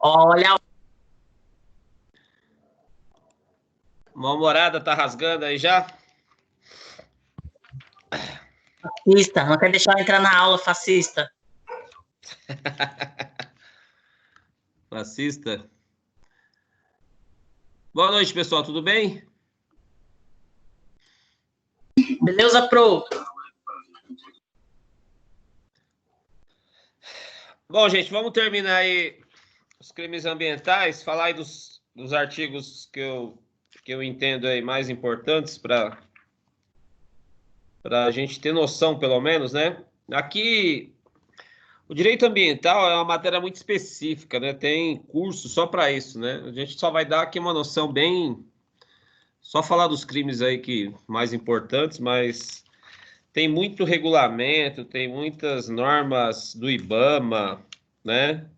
Olha, Mal-humorada, tá rasgando aí já? fascista, não quer deixar eu entrar na aula, fascista. Fascista. Boa noite, pessoal, tudo bem? Beleza, pro? Bom, gente, vamos terminar aí os crimes ambientais, falar aí dos artigos que eu entendo aí mais importantes para a gente ter noção, pelo menos, né? Aqui, o direito ambiental é uma matéria muito específica, né? Tem curso só para isso, né? A gente só vai dar aqui uma noção bem. Só falar dos crimes aí que mais importantes, mas tem muito regulamento, tem muitas normas do IBAMA, né?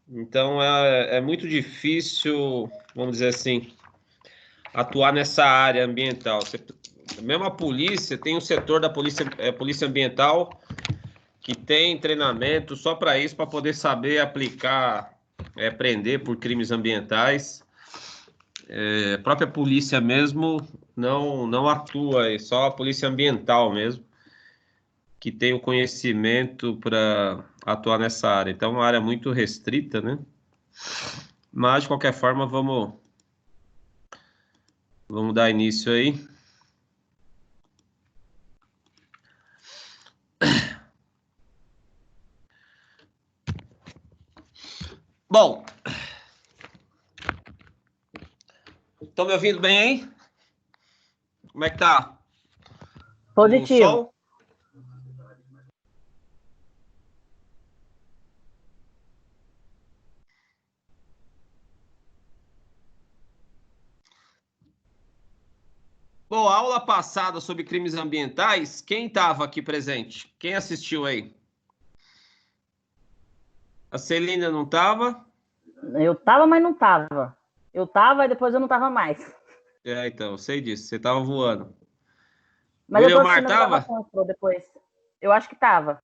Então é muito difícil, vamos dizer assim, atuar nessa área ambiental. Mesmo a polícia, tem um setor da polícia ambiental que tem treinamento só para isso, para poder saber aplicar, prender por crimes ambientais. A própria polícia mesmo não atua, é só a polícia ambiental mesmo que tem o conhecimento para atuar nessa área. Então, é uma área muito restrita, né? Mas, de qualquer forma, vamos dar início aí. Bom, estão me ouvindo bem aí? Como é que tá? O Positivo. som? Bom, a aula passada sobre crimes ambientais, quem estava aqui presente? Quem assistiu aí? A Celina não estava? Eu tava, mas não tava. Eu tava e depois eu não tava mais. Então, eu sei disso, você estava voando. Mas eu tô William assistindo as estava? gravações, Pro, depois. Eu acho que tava.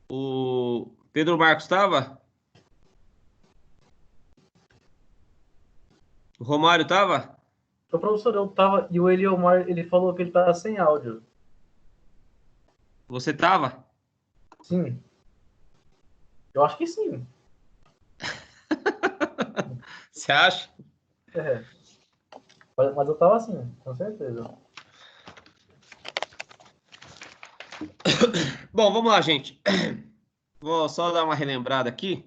O Pedro Marcos estava? O Romário estava? O professor, eu tava. E o Eliomar, ele falou que ele tava sem áudio. Você estava? Sim. Eu acho que sim. Você acha? É. Mas eu tava assim, com certeza. Bom, vamos lá, gente. Vou só dar uma relembrada aqui.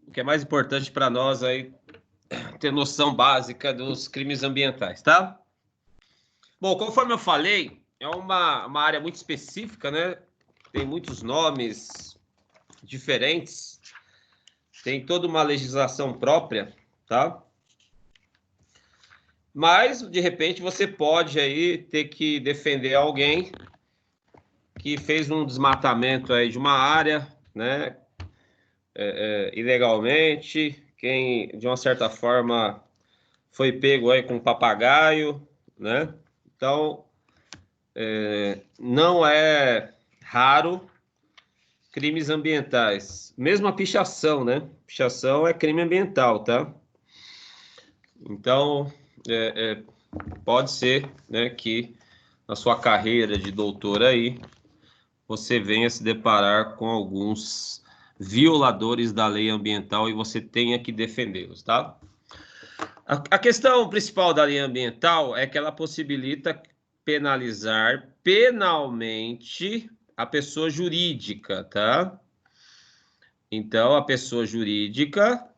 O que é mais importante para nós aí ter noção básica dos crimes ambientais, tá? Bom, conforme eu falei, é uma área muito específica, né? Tem muitos nomes diferentes, tem toda uma legislação própria, tá? Mas, de repente, você pode aí ter que defender alguém que fez um desmatamento aí de uma área, né? Ilegalmente, quem, de uma certa forma, foi pego aí com um papagaio, né? Então, não é raro crimes ambientais. Mesmo a pichação, né? Pichação é crime ambiental, tá? Então, pode ser, né, que na sua carreira de doutor aí, você venha se deparar com alguns violadores da lei ambiental e você tenha que defendê-los, tá? A questão principal da lei ambiental é que ela possibilita penalizar penalmente a pessoa jurídica, tá? Então, a pessoa jurídica,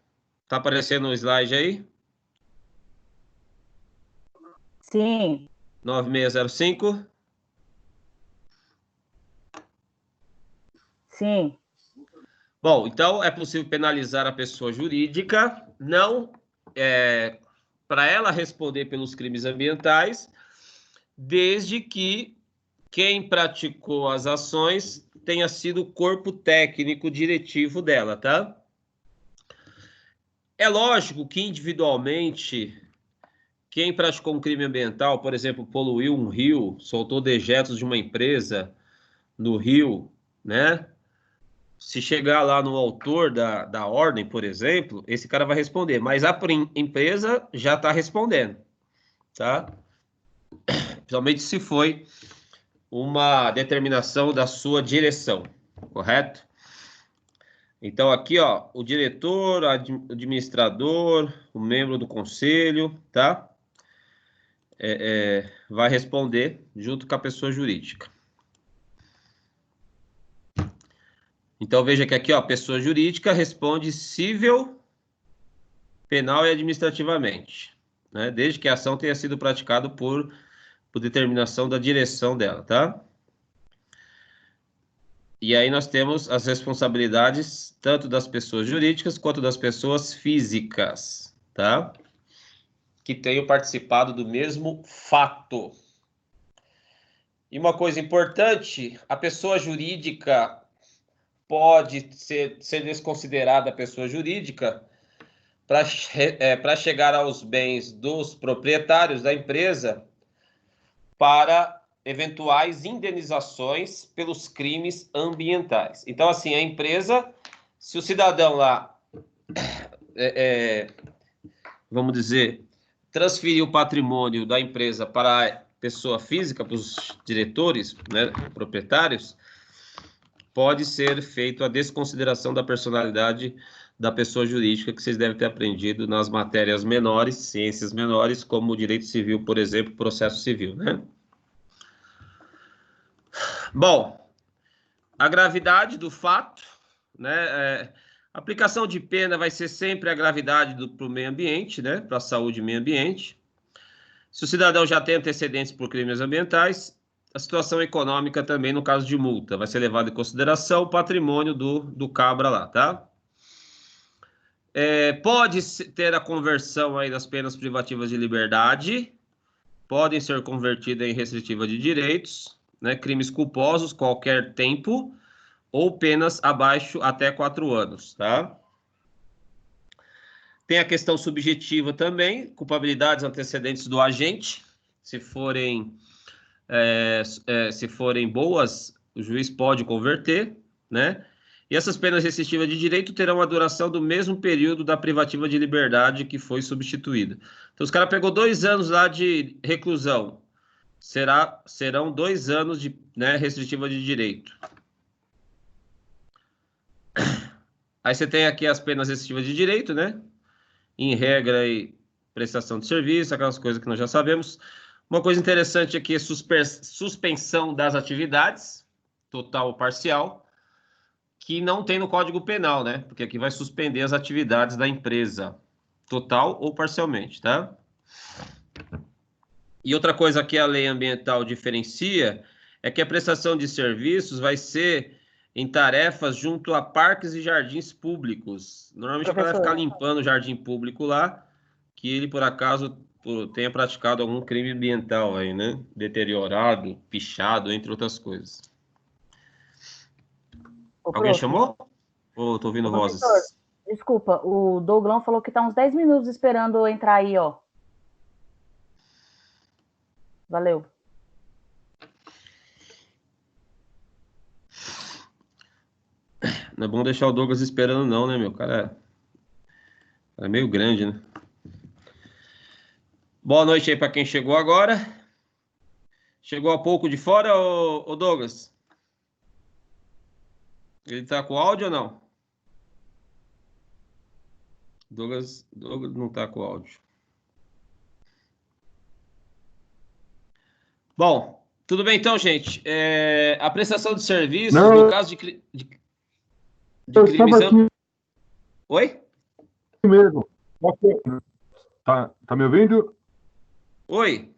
tá aparecendo no slide aí? Sim. 9605? Sim. Bom, então é possível penalizar a pessoa jurídica, não para ela responder pelos crimes ambientais, desde que quem praticou as ações tenha sido o corpo técnico diretivo dela, tá? É lógico que individualmente, quem praticou um crime ambiental, por exemplo, poluiu um rio, soltou dejetos de uma empresa no rio, né? se chegar lá no autor da ordem, por exemplo, esse cara vai responder, mas a empresa já está respondendo, tá? Principalmente se foi uma determinação da sua direção, correto? Então, aqui, ó, o diretor, o administrador, o membro do conselho, tá? Vai responder junto com a pessoa jurídica. Então, veja que aqui, ó, pessoa jurídica responde civil, penal e administrativamente, né? Desde que a ação tenha sido praticada por determinação da direção dela, tá? E aí nós temos as responsabilidades tanto das pessoas jurídicas quanto das pessoas físicas, tá? Que tenham participado do mesmo fato. E uma coisa importante, a pessoa jurídica pode ser desconsiderada pessoa jurídica para chegar aos bens dos proprietários da empresa para eventuais indenizações pelos crimes ambientais. Então, assim, a empresa, se o cidadão lá, vamos dizer, transferir o patrimônio da empresa para a pessoa física, para os diretores, né, proprietários, pode ser feito a desconsideração da personalidade da pessoa jurídica, que vocês devem ter aprendido nas matérias menores, ciências menores, como direito civil, por exemplo, processo civil, né? Bom, a gravidade do fato, né? A aplicação de pena vai ser sempre a gravidade para o meio ambiente, né? Para a saúde e meio ambiente. Se o cidadão já tem antecedentes por crimes ambientais, a situação econômica também, no caso de multa, vai ser levado em consideração o patrimônio do cabra lá, tá? Pode ter a conversão aí das penas privativas de liberdade, podem ser convertidas em restritiva de direitos, né? Crimes culposos, qualquer tempo, ou penas abaixo até 4 anos, tá? Tem a questão subjetiva também, culpabilidades antecedentes do agente, se forem boas, o juiz pode converter, né? E essas penas restritivas de direito terão a duração do mesmo período da privativa de liberdade que foi substituída. Então, os caras pegou 2 anos lá de reclusão, serão 2 anos de, né, restritiva de direito. Aí você tem aqui as penas restritivas de direito, né? Em regra e prestação de serviço, aquelas coisas que nós já sabemos. Uma coisa interessante aqui é suspensão das atividades, total ou parcial, que não tem no Código Penal, né? Porque aqui vai suspender as atividades da empresa, total ou parcialmente, tá? E outra coisa que a lei ambiental diferencia é que a prestação de serviços vai ser em tarefas junto a parques e jardins públicos. Normalmente o cara vai ficar limpando o jardim público lá, que ele, por acaso, tenha praticado algum crime ambiental aí, né? Deteriorado, pichado, entre outras coisas. Alguém chamou? Ou tô ouvindo vozes? Desculpa, o Douglão falou que tá uns 10 minutos esperando eu entrar aí, ó. Valeu. Não é bom deixar o Douglas esperando não, né, meu? O cara é meio grande, né? Boa noite aí para quem chegou agora. Chegou há pouco de fora, ô Douglas? Ele tá com áudio ou não? Douglas não tá com áudio. Bom, tudo bem então, gente. A prestação de serviços, Não, no caso de crimes... aqui Oi? mesmo. Tá me ouvindo? Oi?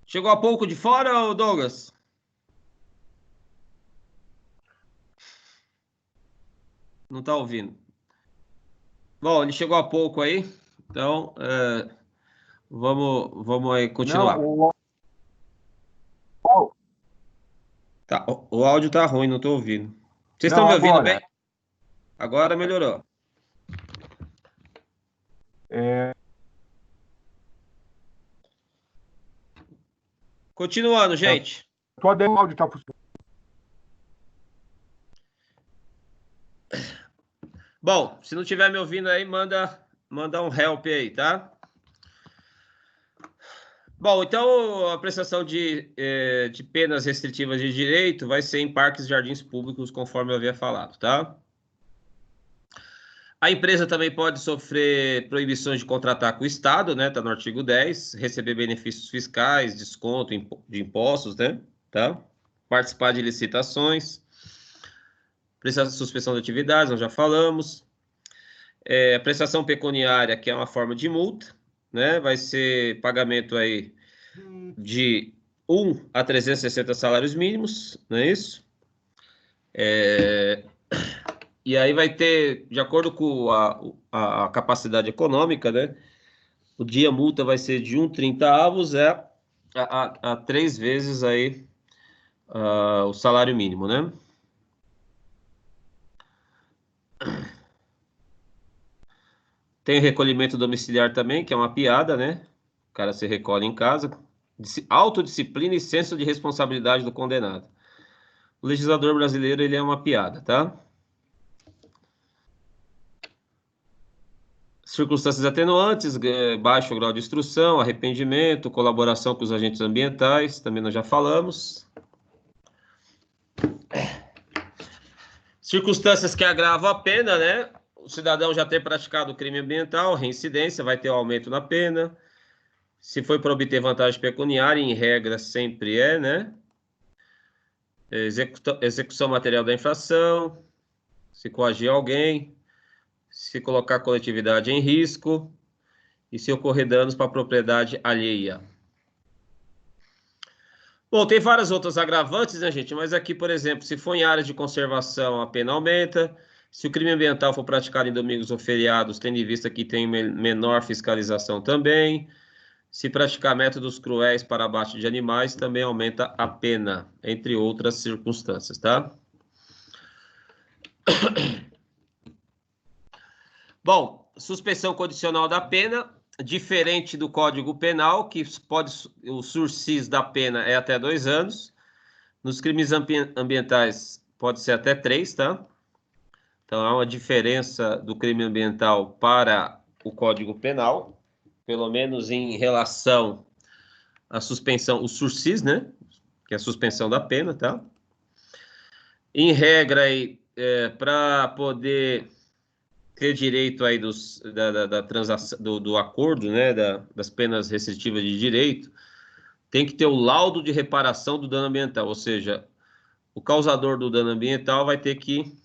Chegou há pouco de fora, ô Douglas? Não tá ouvindo. Bom, ele chegou há pouco aí, então vamos aí continuar. Não, Tá, o áudio tá ruim, não tô ouvindo. Vocês Não, estão me ouvindo agora. bem? Agora melhorou. Continuando, gente. tua demo áudio tá funcionando. Bom, se não estiver me ouvindo aí, manda um help aí, tá? Bom, então a prestação de penas restritivas de direito vai ser em parques e jardins públicos, conforme eu havia falado, tá? A empresa também pode sofrer proibições de contratar com o Estado, né? Tá no artigo 10, receber benefícios fiscais, desconto de impostos, né? Tá? Participar de licitações, prestação de suspensão de atividades, nós já falamos. Prestação pecuniária, que é uma forma de multa, né? Vai ser pagamento aí de 1 a 360 salários mínimos, não é isso? E aí vai ter, de acordo com a capacidade econômica, né? O dia multa vai ser de 1/30 a 3 vezes aí o salário mínimo, né? Tem recolhimento domiciliar também, que é uma piada, né? O cara se recolhe em casa. Autodisciplina e senso de responsabilidade do condenado. O legislador brasileiro, ele é uma piada, tá? Circunstâncias atenuantes, baixo grau de instrução, arrependimento, colaboração com os agentes ambientais, também nós já falamos. Circunstâncias que agravam a pena, né? O cidadão já ter praticado crime ambiental, reincidência, vai ter um aumento na pena. Se foi para obter vantagem pecuniária, em regra sempre né? Execução material da infração, se coagir alguém, se colocar a coletividade em risco e se ocorrer danos para a propriedade alheia. Bom, tem várias outras agravantes, né, gente? Mas aqui, por exemplo, se for em áreas de conservação, a pena aumenta. Se o crime ambiental for praticado em domingos ou feriados, tendo em vista que tem menor fiscalização também. Se praticar métodos cruéis para abate de animais, também aumenta a pena, entre outras circunstâncias, tá? Bom, suspensão condicional da pena, diferente do Código Penal, que o sursis da pena é até 2 anos. Nos crimes ambientais pode ser até 3, tá? Então, há uma diferença do crime ambiental para o Código Penal, pelo menos em relação à suspensão, o sursis, né? Que é a suspensão da pena, tá? Em regra, para poder ter direito aí da transação, do acordo, né? Das penas restritivas de direito, tem que ter o laudo de reparação do dano ambiental, ou seja, o causador do dano ambiental vai ter que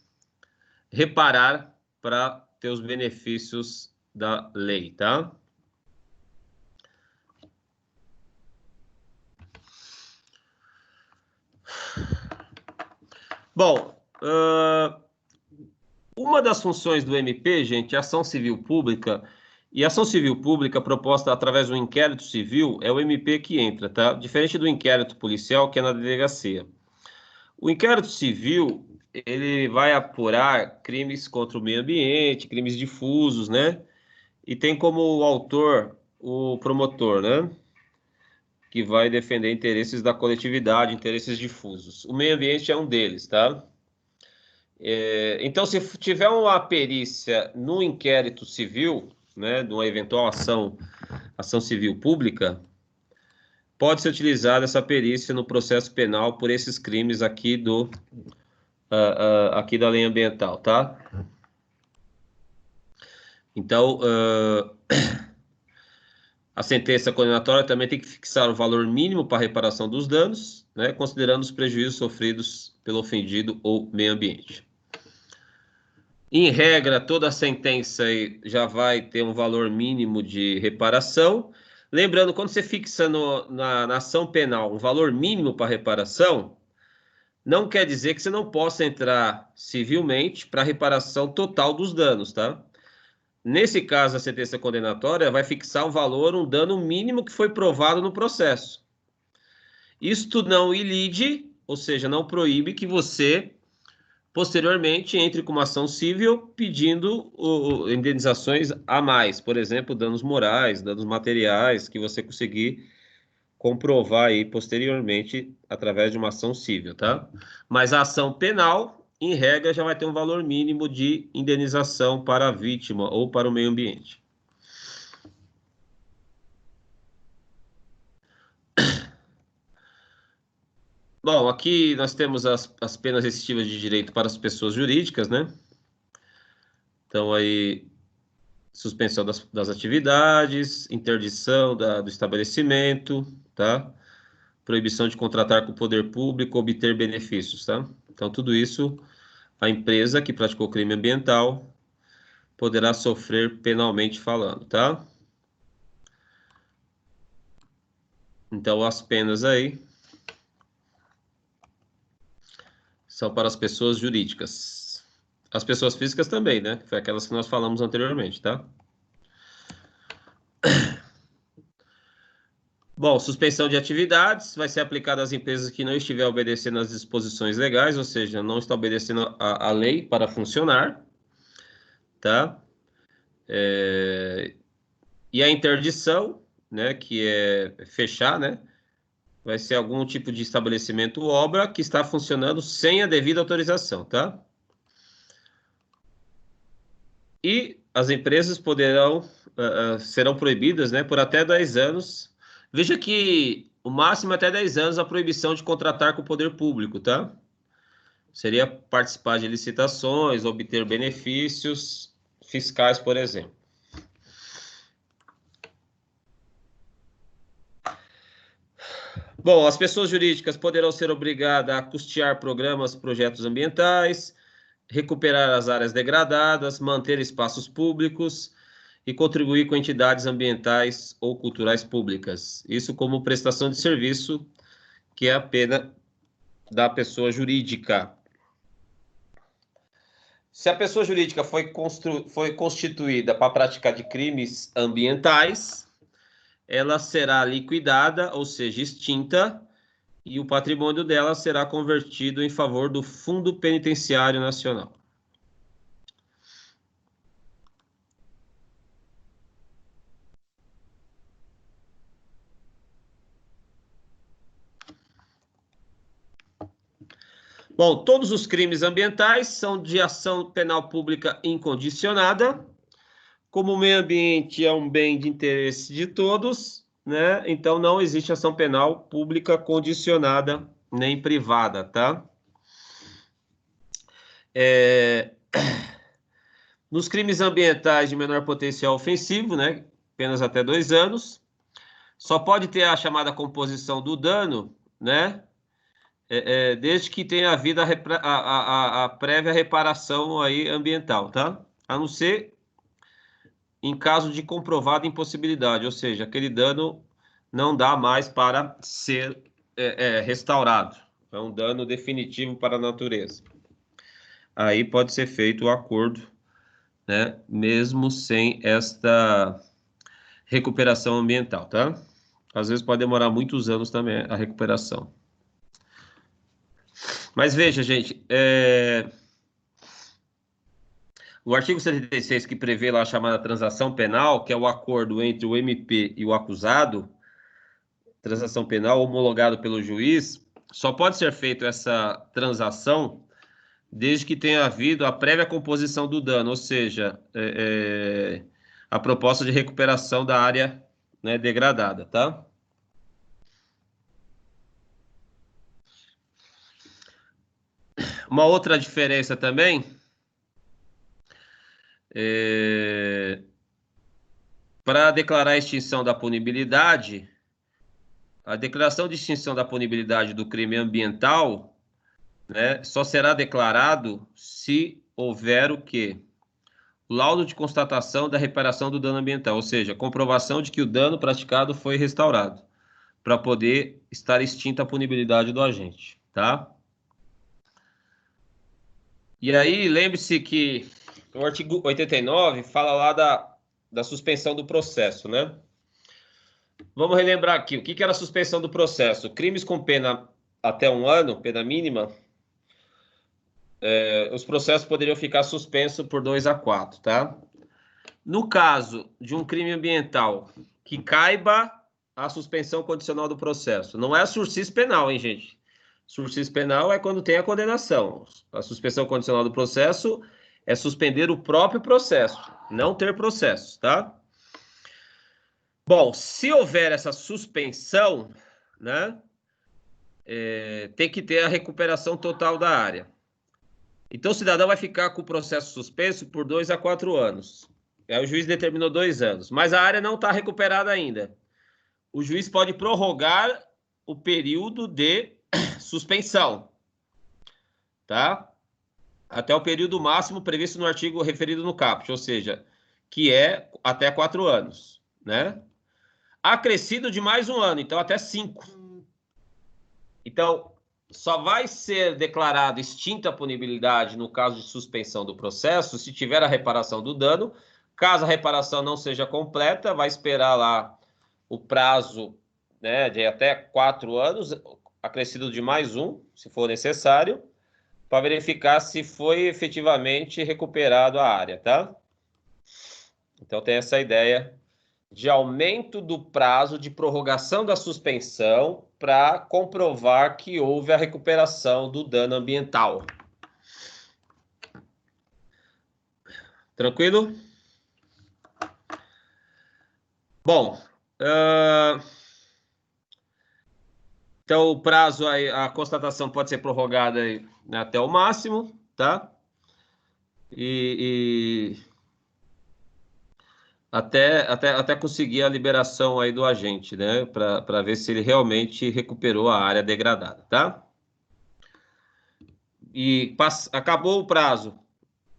reparar para ter os benefícios da lei, tá? Bom, uma das funções do MP, gente, é ação civil pública, e ação civil pública proposta através do inquérito civil é o MP que entra, tá? Diferente do inquérito policial, que é na delegacia. O inquérito civil, ele vai apurar crimes contra o meio ambiente, crimes difusos, né? E tem como autor o promotor, né? Que vai defender interesses da coletividade, interesses difusos. O meio ambiente é um deles, tá? Então, se tiver uma perícia no inquérito civil, né, de uma eventual ação civil pública, pode ser utilizada essa perícia no processo penal por esses crimes aqui aqui da lei ambiental, tá? Então, a sentença condenatória também tem que fixar o valor mínimo para reparação dos danos, né, considerando os prejuízos sofridos pelo ofendido ou meio ambiente. Em regra, toda sentença já vai ter um valor mínimo de reparação. Lembrando, quando você fixa na ação penal um valor mínimo para reparação, não quer dizer que você não possa entrar civilmente para reparação total dos danos, tá? Nesse caso, a sentença condenatória vai fixar um dano mínimo que foi provado no processo. Isto não ilide, ou seja, não proíbe que você posteriormente entre com uma ação civil pedindo indenizações a mais, por exemplo, danos morais, danos materiais, que você conseguir comprovar aí posteriormente através de uma ação civil, tá? Mas a ação penal, em regra, já vai ter um valor mínimo de indenização para a vítima ou para o meio ambiente. Bom, aqui nós temos as penas restritivas de direito para as pessoas jurídicas, né? Então, aí, suspensão das atividades, interdição do estabelecimento, tá? Proibição de contratar com o poder público, obter benefícios, tá? Então, tudo isso, a empresa que praticou crime ambiental poderá sofrer penalmente falando, tá? Então, as penas aí são para as pessoas jurídicas. As pessoas físicas também, né? Foi aquelas que nós falamos anteriormente, tá? Bom, suspensão de atividades vai ser aplicada às empresas que não estiver obedecendo às disposições legais, ou seja, não está obedecendo a lei para funcionar, tá? E a interdição, né, que é fechar, né? Vai ser algum tipo de estabelecimento ou obra que está funcionando sem a devida autorização, tá? E as empresas serão proibidas, né, por até 10 anos. Veja que o máximo é até 10 anos a proibição de contratar com o poder público, tá? Seria participar de licitações, obter benefícios fiscais, por exemplo. Bom, as pessoas jurídicas poderão ser obrigadas a custear programas, projetos ambientais, recuperar as áreas degradadas, manter espaços públicos e contribuir com entidades ambientais ou culturais públicas. Isso como prestação de serviço, que é a pena da pessoa jurídica. Se a pessoa jurídica foi constituída para praticar de crimes ambientais, ela será liquidada, ou seja, extinta, e o patrimônio dela será convertido em favor do Fundo Penitenciário Nacional. Bom, todos os crimes ambientais são de ação penal pública incondicionada. Como o meio ambiente é um bem de interesse de todos, né? Então não existe ação penal pública condicionada nem privada, tá? Nos crimes ambientais de menor potencial ofensivo, né? Apenas até 2 anos. Só pode ter a chamada composição do dano, né? Desde que tenha havido a prévia reparação aí ambiental, tá? A não ser em caso de comprovada impossibilidade, ou seja, aquele dano não dá mais para ser restaurado. É um dano definitivo para a natureza. Aí pode ser feito o acordo, né? Mesmo sem esta recuperação ambiental, tá? Às vezes pode demorar muitos anos também a recuperação. Mas veja, gente, o artigo 76, que prevê lá a chamada transação penal, que é o acordo entre o MP e o acusado, transação penal homologado pelo juiz, só pode ser feita essa transação desde que tenha havido a prévia composição do dano, ou seja, a proposta de recuperação da área, né, degradada, tá? Uma outra diferença também para declarar a extinção da punibilidade, a declaração de extinção da punibilidade do crime ambiental, né, só será declarado se houver o quê? Laudo de constatação da reparação do dano ambiental, ou seja, comprovação de que o dano praticado foi restaurado, para poder estar extinta a punibilidade do agente, tá? E aí, lembre-se que o artigo 89 fala lá da suspensão do processo, né? Vamos relembrar aqui, o que era a suspensão do processo? Crimes com pena até 1 ano, pena mínima, os processos poderiam ficar suspensos por 2 a 4, tá? No caso de um crime ambiental que caiba a suspensão condicional do processo. Não é a sursis penal, hein, gente? Sursis penal é quando tem a condenação. A suspensão condicional do processo é suspender o próprio processo, não ter processo, tá? Bom, se houver essa suspensão, né, tem que ter a recuperação total da área. Então, o cidadão vai ficar com o processo suspenso por 2 a 4 anos. Aí o juiz determinou 2 anos, mas a área não está recuperada ainda. O juiz pode prorrogar o período de suspensão, tá? Até o período máximo previsto no artigo referido no caput, ou seja, que é até 4 anos, né? Acrescido de mais 1 ano, então até 5. Então, só vai ser declarado extinta a punibilidade no caso de suspensão do processo se tiver a reparação do dano. Caso a reparação não seja completa, vai esperar lá o prazo, né, de até 4 anos, acrescido de mais 1, se for necessário, para verificar se foi efetivamente recuperado a área, tá? Então tem essa ideia de aumento do prazo de prorrogação da suspensão para comprovar que houve a recuperação do dano ambiental. Tranquilo? Bom, então o prazo, a constatação pode ser prorrogada aí, né, até o máximo, tá? Até conseguir a liberação aí do agente, né? Para ver se ele realmente recuperou a área degradada, tá? E acabou o prazo.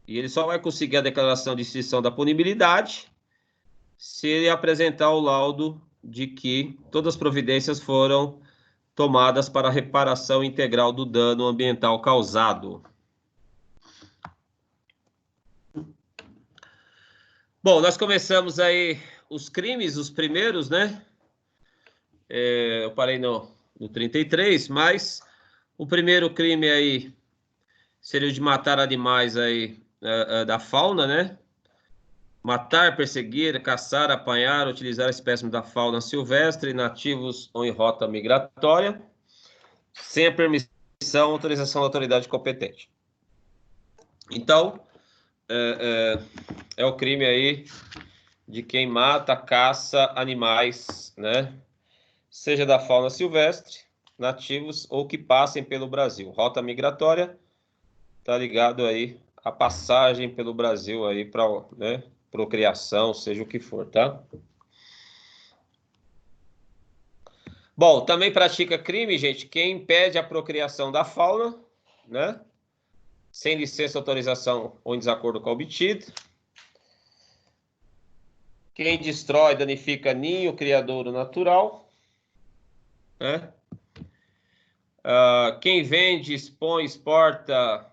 E ele só vai conseguir a declaração de extinção da punibilidade se ele apresentar o laudo de que todas as providências foram tomadas para a reparação integral do dano ambiental causado. Bom, nós começamos aí os crimes, os primeiros, né? Eu parei no 33, mas o primeiro crime aí seria o de matar animais aí da fauna, né? Matar, perseguir, caçar, apanhar, utilizar espécimes da fauna silvestre, nativos ou em rota migratória, sem a permissão ou autorização da autoridade competente. Então, é o crime aí de quem mata, caça animais, né? Seja da fauna silvestre, nativos ou que passem pelo Brasil. Rota migratória, tá ligado aí a passagem pelo Brasil aí para, né, procriação, seja o que for, tá? Bom, também pratica crime, gente, quem impede a procriação da fauna, né? Sem licença, autorização ou em desacordo com a obtida. Quem destrói, danifica ninho, criadouro natural, né? Quem vende, expõe, exporta,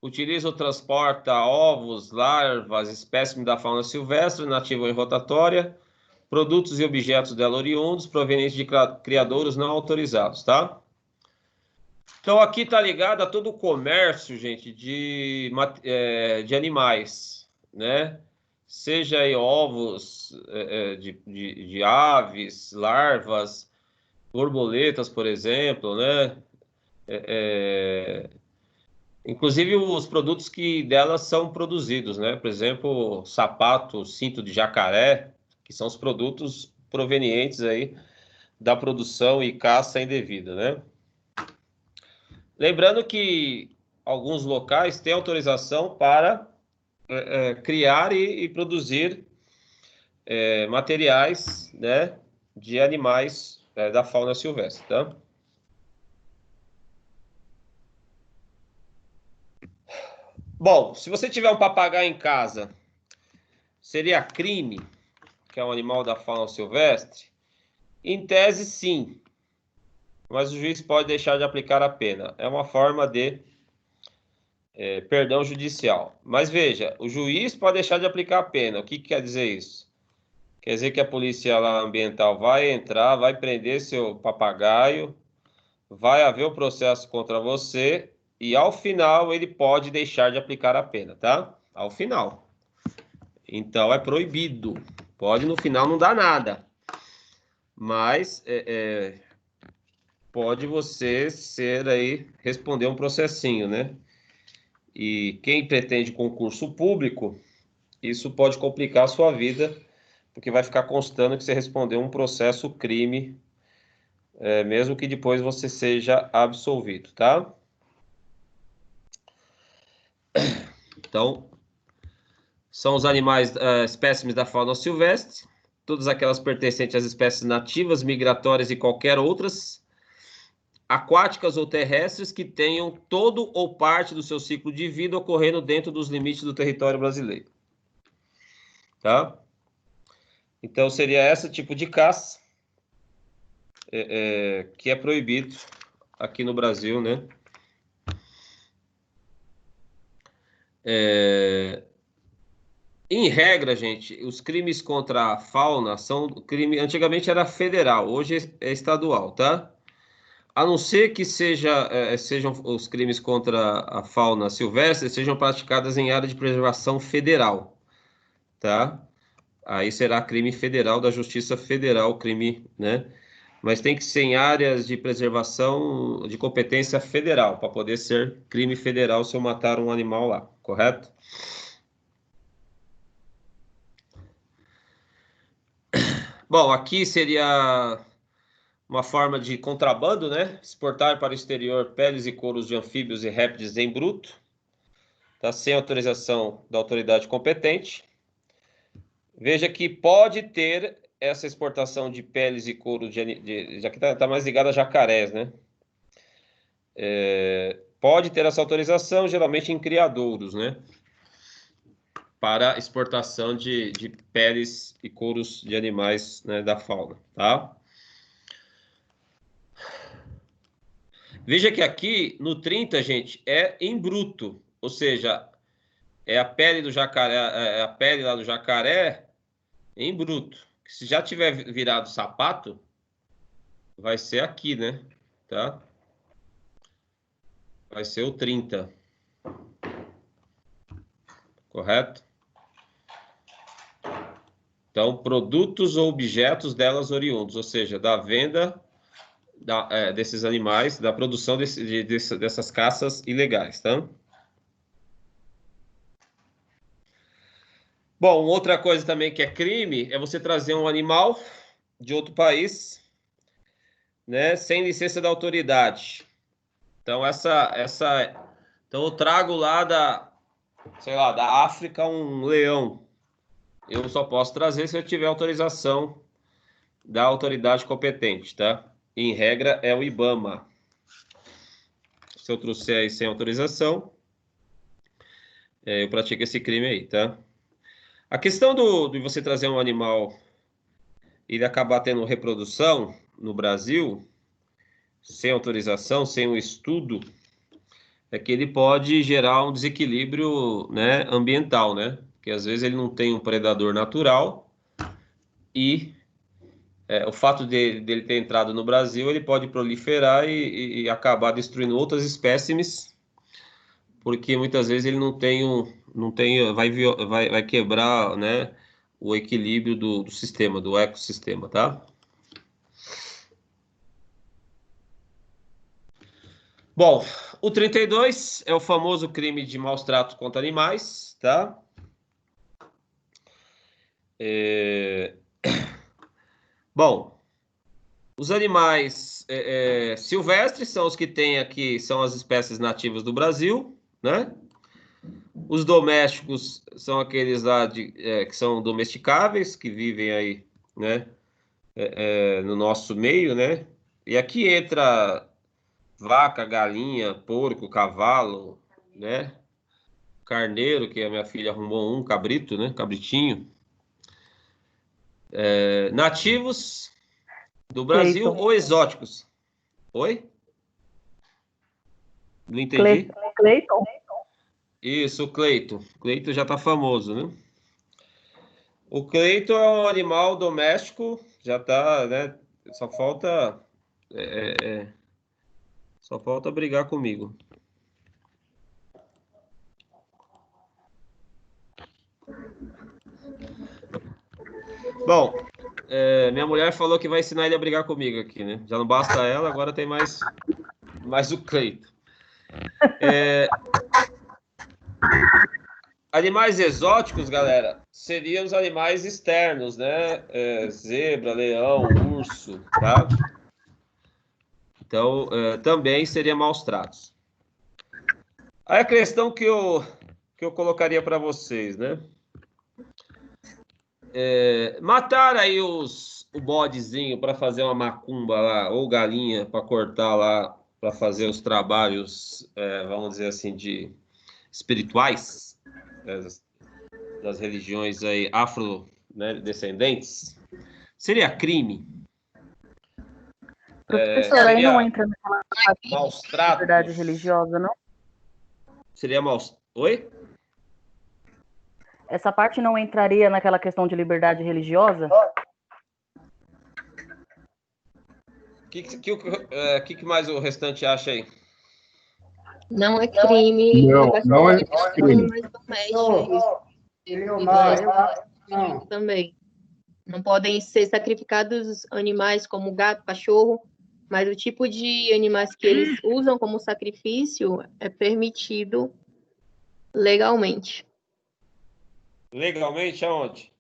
utiliza ou transporta ovos, larvas, espécimes da fauna silvestre, nativa ou em rotatória, produtos e objetos dela oriundos, provenientes de criadouros não autorizados, tá? Então, aqui tá ligado a todo o comércio, gente, de animais, né? Seja aí ovos de aves, larvas, borboletas, por exemplo, né? Inclusive os produtos que delas são produzidos, né? Por exemplo, sapato, cinto de jacaré, que são os produtos provenientes aí da produção e caça indevida, né? Lembrando que alguns locais têm autorização para criar e produzir materiais, né, de animais da fauna silvestre, tá? Bom, se você tiver um papagaio em casa, seria crime, que é um animal da fauna silvestre? Em tese, sim. Mas o juiz pode deixar de aplicar a pena. É uma forma de perdão judicial. Mas veja, o juiz pode deixar de aplicar a pena. O que quer dizer isso? Quer dizer que a polícia lá ambiental vai entrar, vai prender seu papagaio, vai haver o processo contra você e ao final ele pode deixar de aplicar a pena, tá? Ao final. Então é proibido. Pode no final não dar nada. Mas pode você responder um processinho, né? E quem pretende concurso público, isso pode complicar a sua vida, porque vai ficar constando que você respondeu um processo crime, mesmo que depois você seja absolvido, tá? Então, são os animais, espécimes da fauna silvestre, todas aquelas pertencentes às espécies nativas, migratórias e qualquer outras, aquáticas ou terrestres que tenham todo ou parte do seu ciclo de vida ocorrendo dentro dos limites do território brasileiro. Tá? Então, seria esse tipo de caça que é proibido aqui no Brasil, né? Em regra, gente, os crimes contra a fauna são crime. Antigamente era federal, hoje é estadual, tá? A não ser que sejam os crimes contra a fauna silvestre sejam praticados em área de preservação federal, tá? Aí será crime federal da Justiça Federal, crime, né? Mas tem que ser em áreas de preservação de competência federal, para poder ser crime federal se eu matar um animal lá, correto? Bom, aqui seria uma forma de contrabando, né? Exportar para o exterior peles e couros de anfíbios e répteis em bruto, tá? Sem autorização da autoridade competente. Veja que pode ter essa exportação de peles e couro já que está mais ligado a jacarés, né? Pode ter essa autorização, geralmente em criadouros, né? Para exportação de peles e couros de animais, né, da fauna, tá? Veja que aqui no 30, gente, é em bruto, ou seja, é a pele do jacaré, a pele lá do jacaré em bruto. Se já tiver virado sapato, vai ser aqui, né? Tá? Vai ser o 30. Correto? Então, produtos ou objetos delas oriundos, ou seja, da venda desses animais, da produção dessas caças ilegais, tá? Bom, outra coisa também que é crime é você trazer um animal de outro país, né, sem licença da autoridade. Então, então eu trago lá sei lá, da África um leão. Eu só posso trazer se eu tiver autorização da autoridade competente, tá? Em regra, é o IBAMA. Se eu trouxer aí sem autorização, eu pratico esse crime aí, tá? A questão de você trazer um animal e ele acabar tendo reprodução no Brasil, sem autorização, sem um estudo, é que ele pode gerar um desequilíbrio, né, ambiental, né? Porque às vezes ele não tem um predador natural e o fato dele ter entrado no Brasil, ele pode proliferar e acabar destruindo outras espécimes, porque muitas vezes ele vai quebrar, né, o equilíbrio do sistema, do ecossistema, tá? Bom, o 32 é o famoso crime de maus tratos contra animais, tá? Bom, os animais silvestres são os que tem aqui, são as espécies nativas do Brasil, né? Os domésticos são aqueles lá que são domesticáveis, que vivem aí, né? No nosso meio, né? E aqui entra vaca, galinha, porco, cavalo, né? Carneiro, que a minha filha arrumou cabrito, né? Cabritinho. Nativos do Brasil Cleiton. ou exóticos? Oi? Não entendi. Cleiton. Isso, o Cleito. Cleito já tá famoso, né? O Cleito é um animal doméstico, já tá, né? Só falta só falta brigar comigo. Bom, minha mulher falou que vai ensinar ele a brigar comigo aqui, né? Já não basta ela, agora tem mais o Cleito. Animais exóticos, galera, seriam os animais externos, né? Zebra, leão, urso, tá? Então, também seriam maus tratos. Aí a questão que eu colocaria para vocês, né? Matar aí o bodezinho para fazer uma macumba lá, ou galinha para cortar lá, para fazer os trabalhos, vamos dizer assim, de espirituais, das religiões aí afro, né, descendentes, seria crime? Professor, aí não entra naquela maus parte de tratos? liberdade religiosa, não? Seria maus... Oi? Essa parte não entraria naquela questão de liberdade religiosa? O que mais o restante acha aí? Não é crime. Não é crime. Animais domésticos. Não. Também. Não podem ser sacrificados animais como gato, cachorro, mas o tipo de animais que eles usam como sacrifício é permitido legalmente. Legalmente, aonde?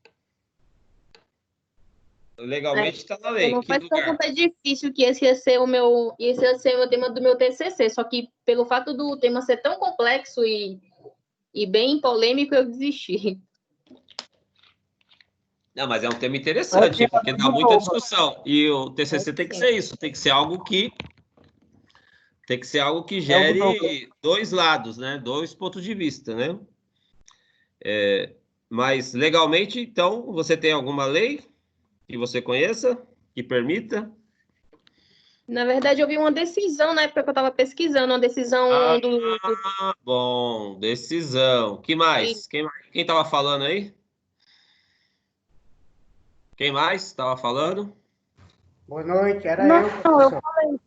Legalmente está na lei. Não Que faz lugar? tão difícil que esse ia ser o tema do meu TCC, só que pelo fato do tema ser tão complexo e bem polêmico, eu desisti. Não, mas é um tema interessante, porque dá muita discussão. E o TCC tem que ser isso, tem que ser algo que gere dois lados, né? Dois pontos de vista, né? Mas legalmente, então, você tem alguma lei que você conheça, que permita? Na verdade, eu vi uma decisão na época que eu estava pesquisando, uma decisão Bom, decisão. Que mais? Quem estava falando aí? Quem mais estava falando? Boa noite, era Não, eu, eu professor. falei.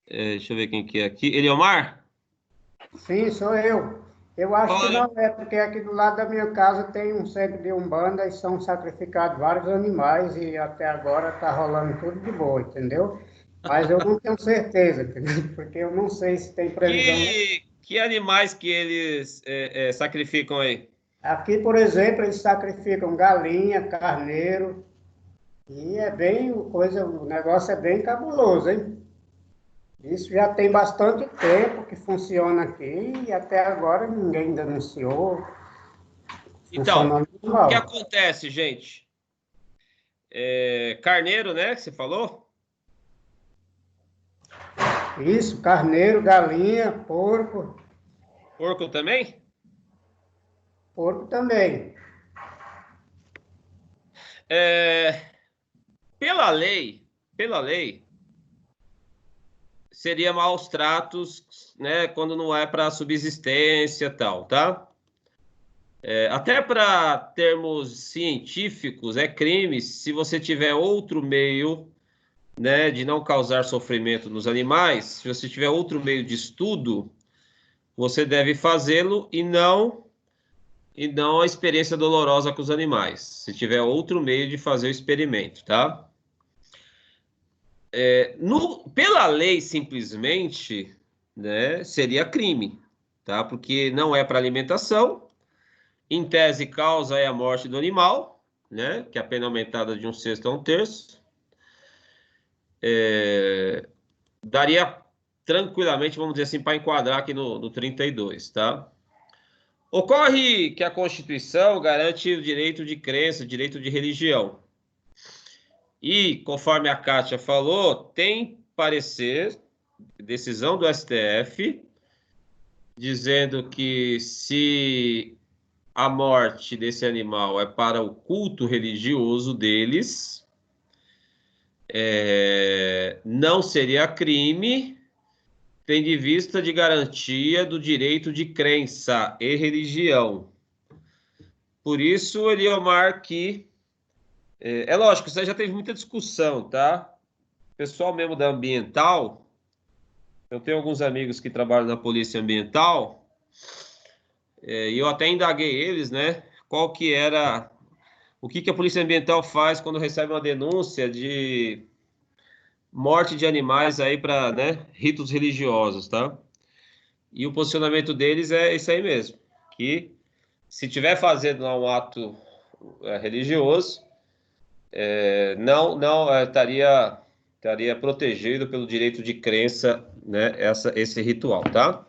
Deixa eu ver quem que é aqui. Eliomar? Sim, sou eu. Eu acho que não é, porque aqui do lado da minha casa tem um centro de Umbanda e são sacrificados vários animais e até agora está rolando tudo de boa, entendeu? Mas eu não tenho certeza, entendeu? Porque eu não sei se tem previsão. Que animais que eles sacrificam aí? Aqui, por exemplo, eles sacrificam galinha, carneiro, e é bem o negócio é bem cabuloso, hein? Isso já tem bastante tempo que funciona aqui e até agora ninguém denunciou. Então, o que acontece, gente? Carneiro, né, que você falou? Isso, carneiro, galinha, porco. Porco também? Porco também. Pela lei, seria maus tratos, né, quando não é para subsistência e tal, tá? Até para termos científicos, é crime se você tiver outro meio, né, de não causar sofrimento nos animais. Se você tiver outro meio de estudo, você deve fazê-lo e não a experiência dolorosa com os animais. Se tiver outro meio de fazer o experimento, tá? Pela lei, simplesmente, né, seria crime, tá? Porque não é para alimentação. Em tese, causa é a morte do animal, né? Que é a pena aumentada de 1/6 a 1/3. Daria tranquilamente, vamos dizer assim, para enquadrar aqui no 32, tá? Ocorre que a Constituição garante o direito de crença, o direito de religião. E, conforme a Kátia falou, tem parecer, decisão do STF, dizendo que se a morte desse animal é para o culto religioso deles, não seria crime, tendo em vista de garantia do direito de crença e religião. Por isso, Eliomar, que... É lógico, isso aí já teve muita discussão, tá? O pessoal mesmo da ambiental, eu tenho alguns amigos que trabalham na polícia ambiental, e eu até indaguei eles, né? Qual que era o que a Polícia Ambiental faz quando recebe uma denúncia de morte de animais aí para, né, ritos religiosos, tá? E o posicionamento deles é esse aí mesmo, que se tiver fazendo lá um ato religioso, não estaria protegido pelo direito de crença, né, esse ritual, tá?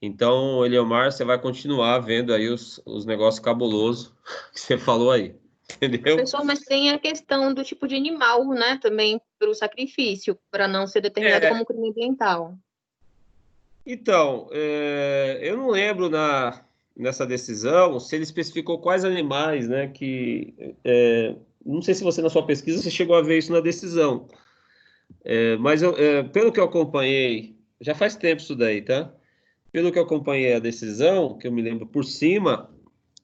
Então, Eliomar, você vai continuar vendo aí os negócios cabulosos que você falou aí, entendeu? Professor, mas tem a questão do tipo de animal, né? Também para o sacrifício, para não ser determinado como crime ambiental. Então, eu não lembro nessa decisão se ele especificou quais animais, né? Não sei se você, na sua pesquisa, você chegou a ver isso na decisão. Mas pelo que eu acompanhei, já faz tempo isso daí, tá? Pelo que eu acompanhei a decisão, que eu me lembro por cima,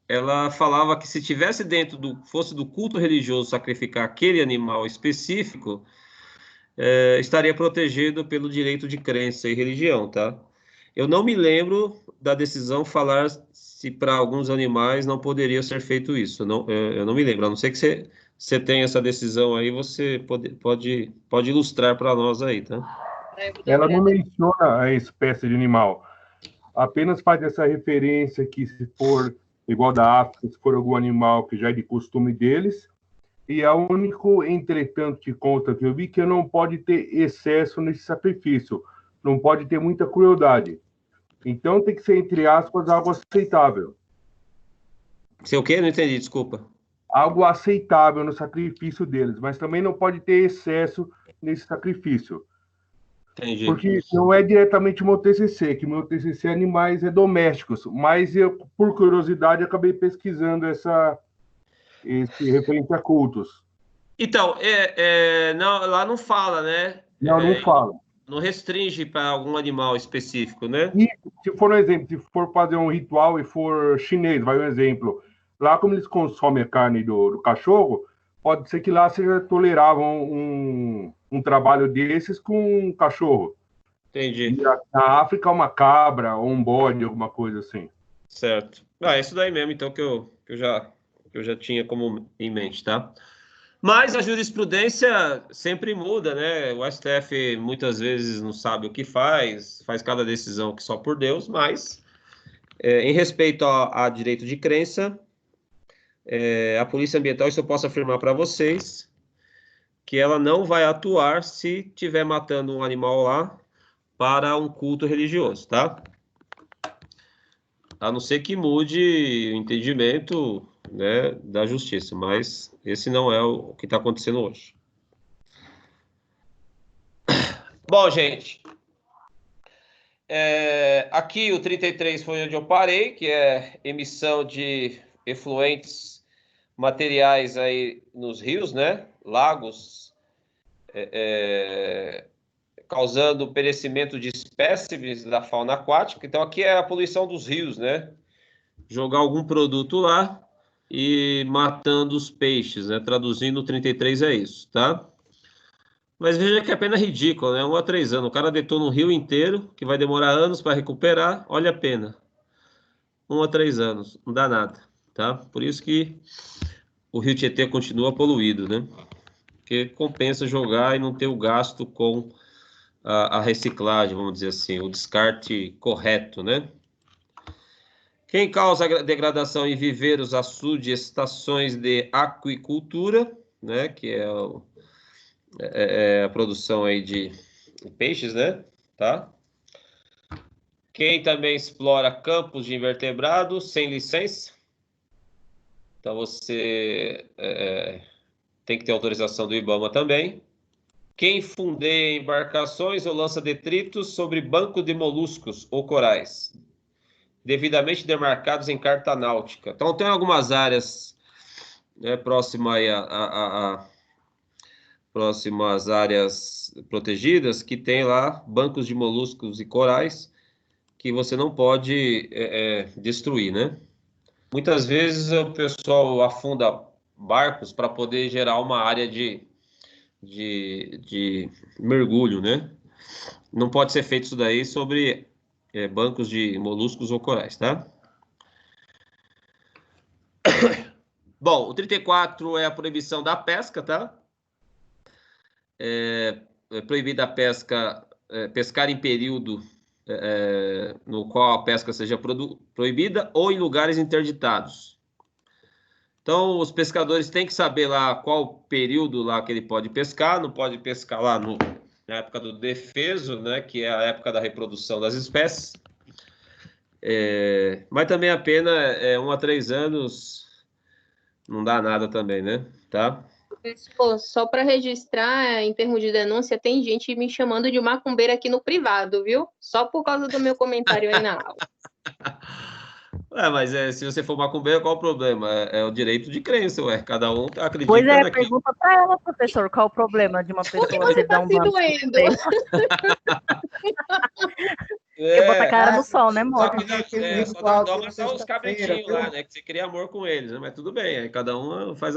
ela falava que se tivesse fosse do culto religioso sacrificar aquele animal específico, estaria protegido pelo direito de crença e religião, tá? Eu não me lembro da decisão falar se para alguns animais não poderia ser feito isso. Eu não me lembro, a não ser que você tenha essa decisão aí, você pode ilustrar para nós aí, tá? Ela não menciona a espécie de animal, apenas faz essa referência que se for igual da África, se for algum animal que já é de costume deles, e é o único, entretanto, que conta que eu vi que não pode ter excesso nesse sacrifício, não pode ter muita crueldade. Então tem que ser, entre aspas, algo aceitável. Sei o quê? Não entendi, desculpa. Algo aceitável no sacrifício deles, mas também não pode ter excesso nesse sacrifício. Entendi. Porque não é diretamente o meu TCC, que meu TCC é animais domésticos, mas eu, por curiosidade, acabei pesquisando esse referente a cultos. Então, não, lá não fala, né? Não fala. Não restringe para algum animal específico, né? E, se for um exemplo, se for fazer um ritual e for chinês, vai um exemplo. Lá, como eles consomem a carne do cachorro, pode ser que lá seja tolerável um trabalho desses com um cachorro. Entendi. E na África, uma cabra ou um bode, alguma coisa assim. Certo. É isso daí mesmo, então, que eu já tinha como em mente, tá? Mas a jurisprudência sempre muda, né? O STF muitas vezes não sabe o que faz cada decisão que só por Deus, mas em respeito a direito de crença, a Polícia Ambiental, isso eu posso afirmar para vocês, que ela não vai atuar se estiver matando um animal lá para um culto religioso, tá? A não ser que mude o entendimento, né, da justiça, mas esse não é o que está acontecendo hoje. Bom, gente, aqui o 33 foi onde eu parei, que é emissão de efluentes materiais aí nos rios, né, lagos, causando perecimento de espécimes da fauna aquática. Então, aqui é a poluição dos rios, né? Jogar algum produto lá e matando os peixes, né? Traduzindo, o 33 é isso, tá? Mas veja que é apenas ridículo, né? 1 a 3 anos. O cara detona um rio inteiro, que vai demorar anos para recuperar. Olha a pena. 1 a 3 anos. Não dá nada, tá? Por isso que o rio Tietê continua poluído, né? Porque compensa jogar e não ter o gasto com a reciclagem, vamos dizer assim, o descarte correto, né? Quem causa degradação em viveiros, açude, estações de aquicultura, né? Que é a produção aí de peixes, né? Tá? Quem também explora campos de invertebrados sem licença. Então você tem que ter autorização do IBAMA também. Quem fundeia embarcações ou lança detritos sobre banco de moluscos ou corais, devidamente demarcados em carta náutica. Então, tem algumas áreas, né, próximas aí próximas áreas protegidas que tem lá bancos de moluscos e corais que você não pode destruir, né? Muitas vezes o pessoal afunda barcos para poder gerar uma área de mergulho, né? Não pode ser feito isso daí sobre bancos de moluscos ou corais, tá? Bom, o 34 é a proibição da pesca, tá? É proibida a pesca, pescar em período no qual a pesca seja proibida ou em lugares interditados. Então, os pescadores têm que saber lá qual período lá que ele pode pescar, não pode pescar lá na época do defeso, né, que é a época da reprodução das espécies. Mas também a pena é 1 a 3 anos, não dá nada também, né? Tá? Professor, só para registrar, em termos de denúncia, tem gente me chamando de macumbeira aqui no privado, viu? Só por causa do meu comentário aí na aula. Mas se você for macumbeiro, qual o problema? É o direito de crença, ué. Cada um acredita Pois é, naquilo. pergunta para ela, professor, qual o problema de uma pessoa ser dar um Se banho? doendo. Porque bota a cara no sol, né, Só moça? que só dá dó matar os cabritinhos lá, né? Que você cria amor com eles, né? Mas tudo bem, aí cada um faz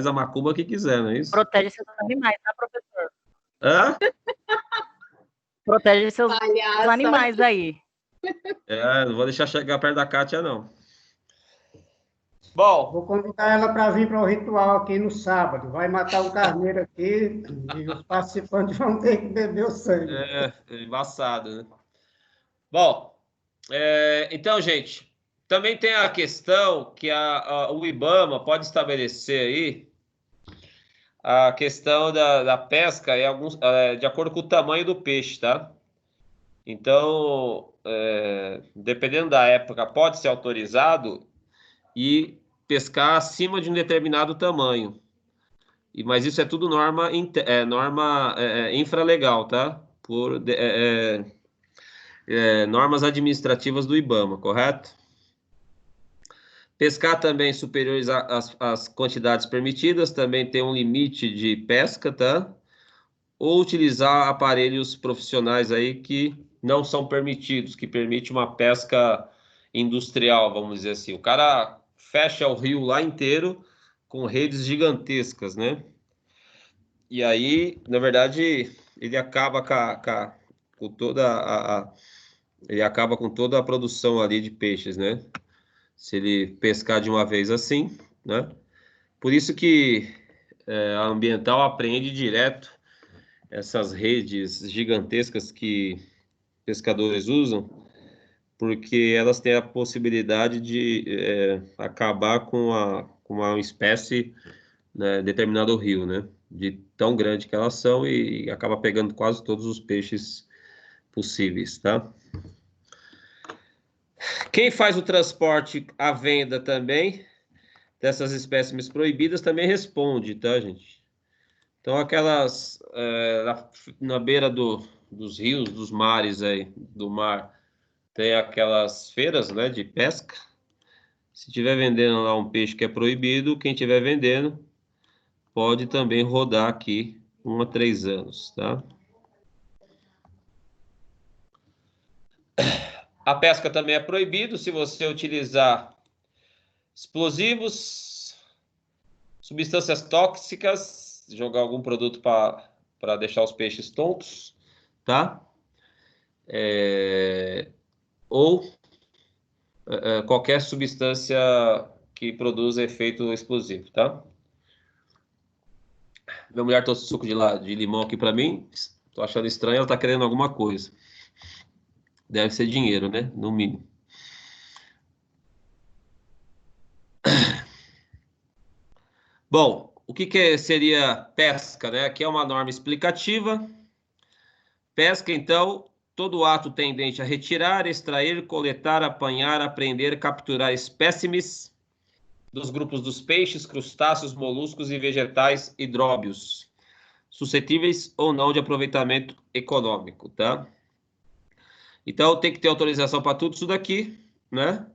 a macumba que quiser, não é isso? Protege seus animais, tá, professor? Hã? Protege seus Palhaça. animais aí. Não vou deixar chegar perto da Kátia, não. Bom, Vou convidar ela para vir para o ritual aqui no sábado. Vai matar um carneiro aqui e os participantes vão ter que beber o sangue. embaçado, né? Bom, então, gente, também tem a questão que o IBAMA pode estabelecer aí a questão da pesca de acordo com o tamanho do peixe, tá? Então, dependendo da época, pode ser autorizado e pescar acima de um determinado tamanho. Mas isso é tudo norma infralegal, tá? Por normas administrativas do IBAMA, correto? Pescar também superiores às quantidades permitidas, também tem um limite de pesca, tá? Ou utilizar aparelhos profissionais aí que não são permitidos, que permite uma pesca industrial, vamos dizer assim. O cara fecha o rio lá inteiro com redes gigantescas, né? E aí, na verdade, ele acaba com toda ele acaba com toda a produção ali de peixes, né? Se ele pescar de uma vez assim, né? Por isso que a ambiental apreende direto essas redes gigantescas que pescadores usam, porque elas têm a possibilidade de acabar com uma espécie, né, determinado rio, né? De tão grande que elas são e acaba pegando quase todos os peixes possíveis, tá? Quem faz o transporte à venda também dessas espécimes proibidas também responde, tá, gente? Então, aquelas na beira dos rios, dos mares aí, do mar, tem aquelas feiras, né, de pesca. Se tiver vendendo lá um peixe que é proibido, quem tiver vendendo pode também rodar aqui 1 a 3 anos, tá? A pesca também é proibido se você utilizar explosivos, substâncias tóxicas, jogar algum produto para deixar os peixes tontos, tá? Ou qualquer substância que produza efeito explosivo, tá? Minha mulher trouxe suco de limão aqui para mim. Tô achando estranho, ela tá querendo alguma coisa. Deve ser dinheiro, né? No mínimo. Bom, o que seria pesca, né? Aqui é uma norma explicativa. Pesca, então, todo ato tendente a retirar, extrair, coletar, apanhar, apreender, capturar espécimes dos grupos dos peixes, crustáceos, moluscos e vegetais hidróbios, suscetíveis ou não de aproveitamento econômico, tá? Então, tem que ter autorização para tudo isso daqui, né?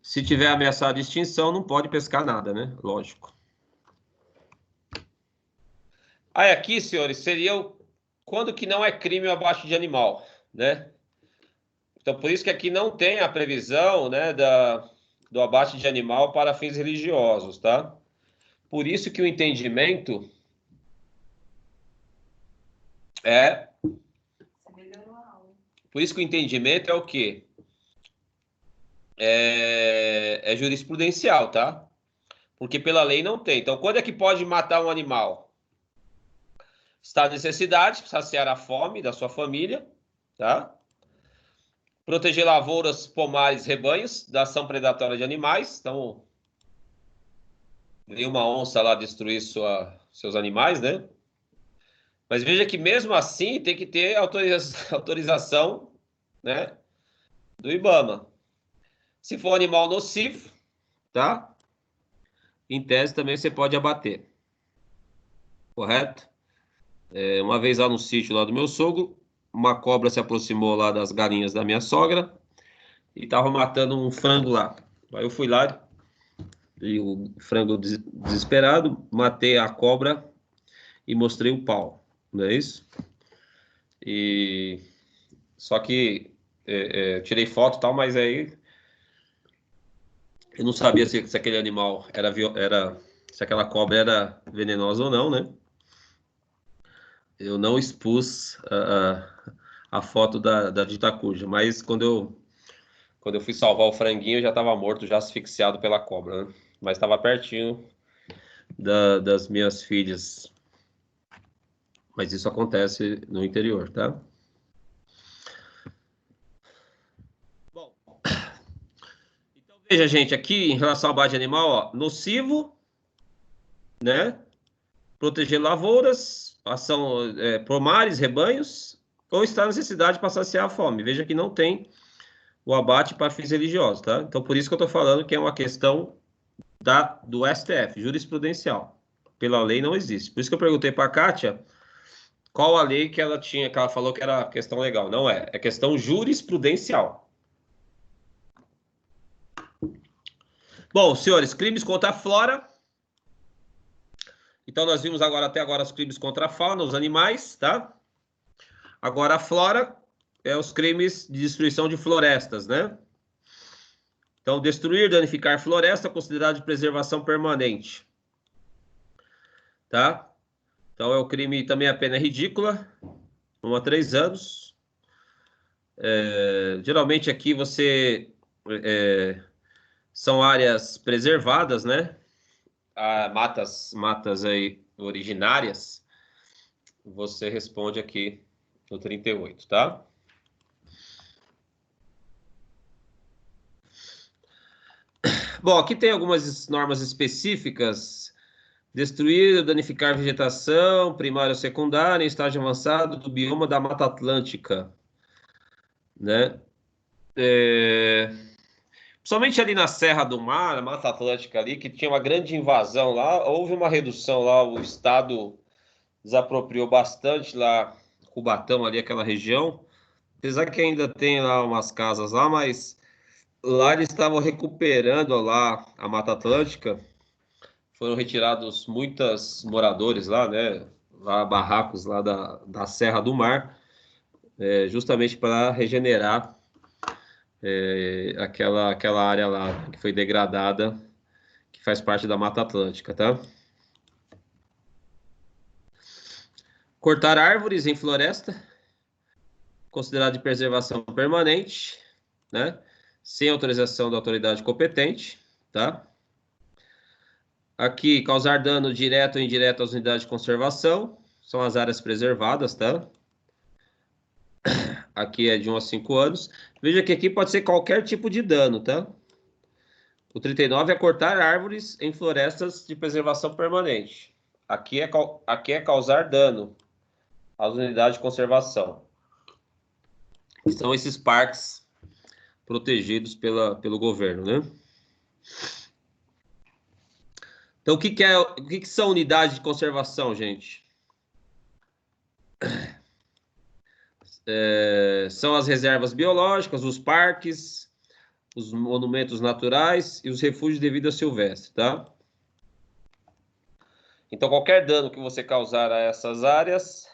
Se tiver ameaçado de extinção, não pode pescar nada, né? Lógico. Aí aqui, senhores, seria quando que não é crime o abate de animal, né? Então, por isso que aqui não tem a previsão, né, do abate de animal para fins religiosos, tá? Por isso que o entendimento é... Por isso que o entendimento é o quê? é jurisprudencial, tá? Porque pela lei não tem. Então, quando é que pode matar um animal? Está a necessidade, saciar a fome da sua família, tá? Proteger lavouras, pomares, rebanhos da ação predatória de animais. Então, veio uma onça lá destruir seus animais, né? Mas veja que mesmo assim tem que ter autorização, né, do IBAMA. Se for um animal nocivo, tá? Em tese também você pode abater. Correto? Uma vez lá no sítio lá do meu sogro, uma cobra se aproximou lá das galinhas da minha sogra e estava matando um frango lá. Aí eu fui lá e o frango desesperado, matei a cobra e mostrei o pau, não é isso? Só que tirei foto e tal, mas aí eu não sabia se aquele animal se aquela cobra era venenosa ou não, né? Eu não expus a foto da dita cuja, mas quando eu fui salvar o franguinho, eu já estava morto, já asfixiado pela cobra, né? Mas estava pertinho das minhas filhas. Mas isso acontece no interior, tá? Bom, então veja, gente, aqui em relação ao abate animal, ó, nocivo, né? Proteger lavouras, ação pomares, rebanhos, ou está a necessidade para saciar a fome. Veja que não tem o abate para fins religiosos, tá? Então, por isso que eu estou falando que é uma questão do STF, jurisprudencial. Pela lei não existe. Por isso que eu perguntei para a Kátia qual a lei que ela tinha, que ela falou que era questão legal. Não é, é questão jurisprudencial. Bom, senhores, crimes contra a flora. Então, nós vimos até agora os crimes contra a fauna, os animais, tá? Agora, a flora é os crimes de destruição de florestas, né? Então, destruir, danificar floresta, considerado de preservação permanente. Tá? Então, é o crime, também a pena é ridícula, 1 a 3 anos. Geralmente, aqui são áreas preservadas, né? Matas aí originárias. Você responde aqui no 38, tá? Bom, aqui tem algumas normas específicas. Destruir ou danificar vegetação, primária ou secundária, em estágio avançado do bioma da Mata Atlântica, né? Principalmente ali na Serra do Mar, na Mata Atlântica ali, que tinha uma grande invasão lá, houve uma redução lá, o Estado desapropriou bastante lá, Cubatão ali, aquela região, apesar que ainda tem lá umas casas lá, mas lá eles estavam recuperando lá a Mata Atlântica, foram retirados muitos moradores lá, né, lá barracos lá da Serra do Mar, justamente para regenerar aquela área lá que foi degradada, que faz parte da Mata Atlântica, tá? Cortar árvores em floresta, considerado de preservação permanente, né? Sem autorização da autoridade competente, tá? Aqui, causar dano direto ou indireto às unidades de conservação, são as áreas preservadas, tá? Aqui é de 1 a 5 anos. Veja que aqui pode ser qualquer tipo de dano, tá? O 39 é cortar árvores em florestas de preservação permanente. Aqui é causar dano às unidades de conservação. Que são esses parques protegidos pelo governo, né? Então, o que são unidades de conservação, gente? São as reservas biológicas, os parques, os monumentos naturais e os refúgios de vida silvestre, tá? Então, qualquer dano que você causar a essas áreas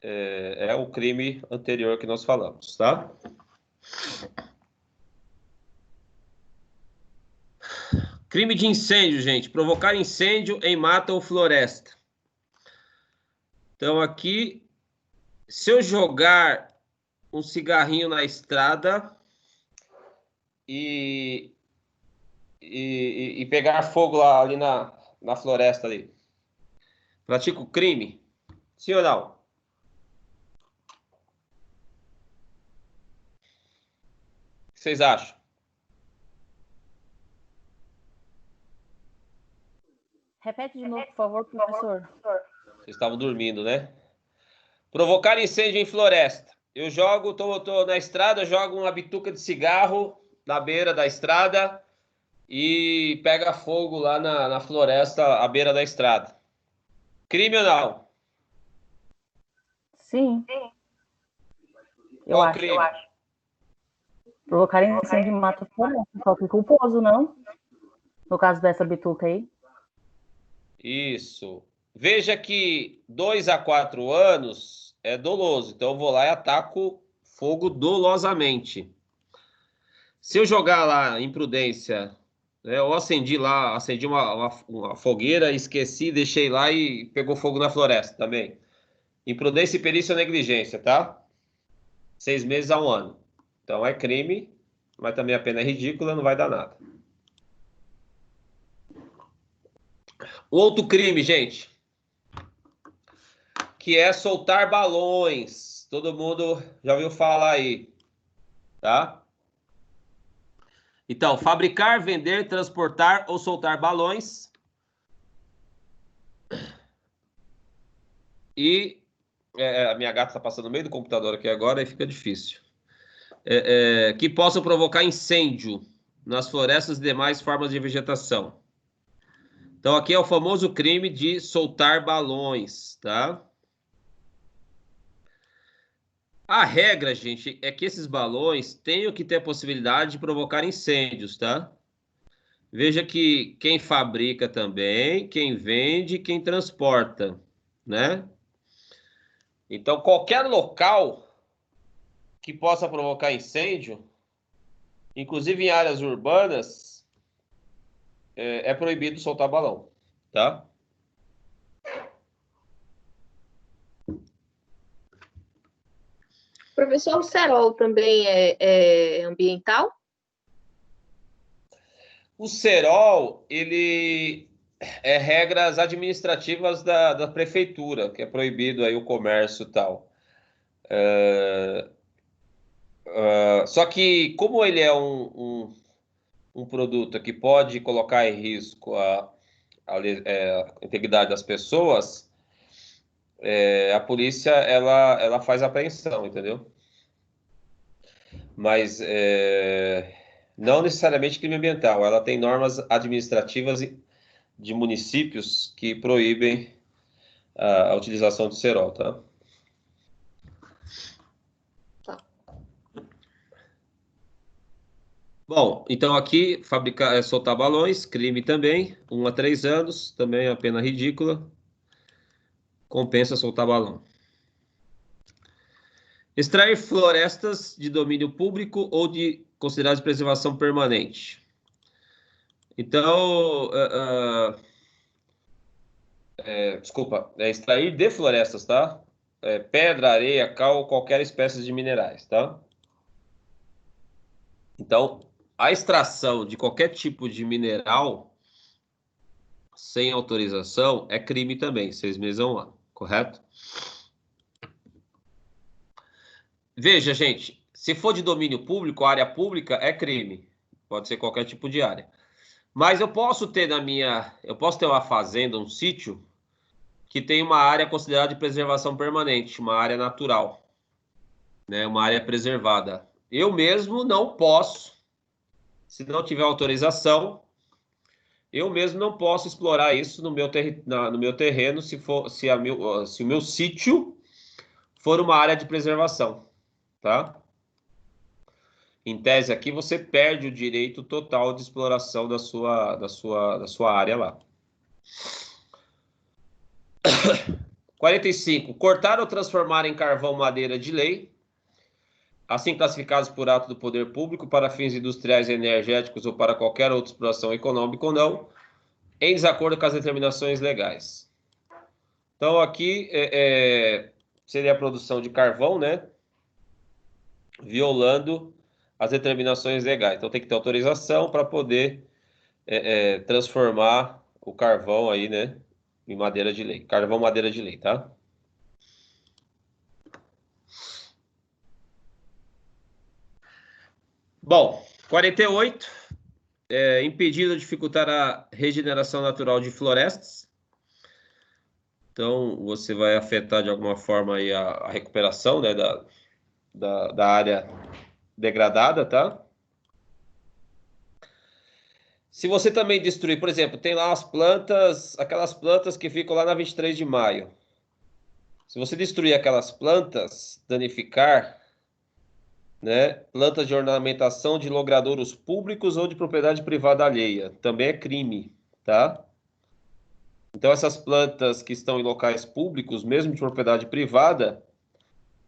é o crime anterior que nós falamos, tá? Crime de incêndio, gente. Provocar incêndio em mata ou floresta. Então, aqui, se eu jogar um cigarrinho na estrada e pegar fogo lá ali na floresta ali. Pratica o crime? Sim ou não? O que vocês acham? Repete de novo, por favor, professor. Vocês estavam dormindo, né? Provocar incêndio em floresta. Eu jogo, tô na estrada, jogo uma bituca de cigarro na beira da estrada e pega fogo lá na floresta à beira da estrada. Crime ou não? Sim. Eu Qual acho. crime? Provocar incêndio em mata floresta. Só que culposo, não? No caso dessa bituca aí. Isso. Veja que 2 a 4 anos é doloso. Então eu vou lá e ataco fogo dolosamente. Se eu jogar lá imprudência, né, eu acendi uma fogueira, esqueci, deixei lá e pegou fogo na floresta também. Imprudência, perícia ou negligência, tá? 6 meses a 1 ano. Então é crime, mas também a pena é ridícula, não vai dar nada. Outro crime, gente, que é soltar balões. Todo mundo já ouviu falar aí, tá? Então, fabricar, vender, transportar ou soltar balões. E a minha gata está passando no meio do computador aqui agora e fica difícil. Que possam provocar incêndio nas florestas e demais formas de vegetação. Então, aqui é o famoso crime de soltar balões, tá? A regra, gente, é que esses balões tenham que ter a possibilidade de provocar incêndios, tá? Veja que quem fabrica também, quem vende, quem transporta, né? Então, qualquer local que possa provocar incêndio, inclusive em áreas urbanas, é proibido soltar balão, tá? Professor, o cerol também é ambiental? O cerol, ele é regras administrativas da prefeitura, que é proibido aí o comércio e tal. Só que, como ele é um produto que pode colocar em risco a integridade das pessoas, a polícia ela faz apreensão, entendeu? Mas não necessariamente crime ambiental. Ela tem normas administrativas de municípios que proíbem a utilização de cerol, tá? Bom, então aqui fabricar, soltar balões, crime também, 1 a 3 anos, também a pena ridícula. Compensa soltar balão. Extrair florestas de domínio público ou de consideradas de preservação permanente. Então, desculpa, extrair de florestas, tá? Pedra, areia, cal, qualquer espécie de minerais, tá? Então, a extração de qualquer tipo de mineral sem autorização é crime também, 6 meses a 1 ano, correto? Veja, gente, se for de domínio público, área pública, é crime. Pode ser qualquer tipo de área. Mas eu posso ter uma fazenda, um sítio, que tem uma área considerada de preservação permanente, uma área natural, né? Uma área preservada. Eu mesmo não posso, se não tiver autorização, eu mesmo não posso explorar isso no meu terreno se o meu sítio for uma área de preservação, tá? Em tese aqui você perde o direito total de exploração da sua área lá. 45. Cortar ou transformar em carvão madeira de lei, assim classificados por ato do poder público para fins industriais e energéticos ou para qualquer outra exploração econômica ou não, em desacordo com as determinações legais. Então aqui seria a produção de carvão, né? Violando as determinações legais. Então tem que ter autorização para poder transformar o carvão aí, né, em madeira de lei. Carvão, madeira de lei, tá? Bom, 48, impedir ou dificultar a regeneração natural de florestas. Então, você vai afetar de alguma forma aí a recuperação, né, da área degradada, tá? Se você também destruir, por exemplo, tem lá as plantas, aquelas plantas que ficam lá na 23 de maio. Se você destruir aquelas plantas, danificar, né, plantas de ornamentação de logradouros públicos ou de propriedade privada alheia, também é crime, tá? Então, essas plantas que estão em locais públicos, mesmo de propriedade privada,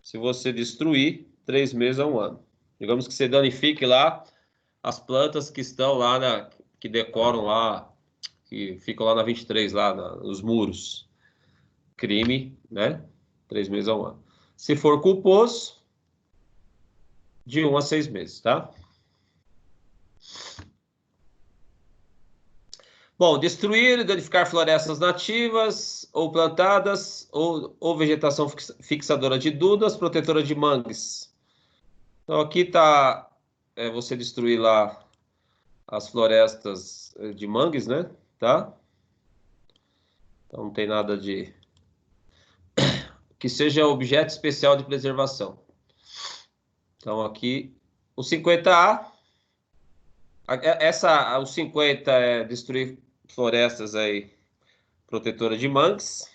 se você destruir, 3 meses a 1 ano. Digamos que você danifique lá as plantas que estão lá, que decoram lá, que ficam lá na 23, lá nos muros. Crime, né? 3 meses a 1 ano. Se for culposo, de 1 a 6 meses, tá? Bom, destruir e danificar florestas nativas ou plantadas ou vegetação fixadora de dunas, protetora de mangues. Então, aqui está você destruir lá as florestas de mangues, né? Tá? Então, não tem nada de... que seja objeto especial de preservação. Então, aqui, o 50A... o 50 é destruir florestas aí, protetora de mangues.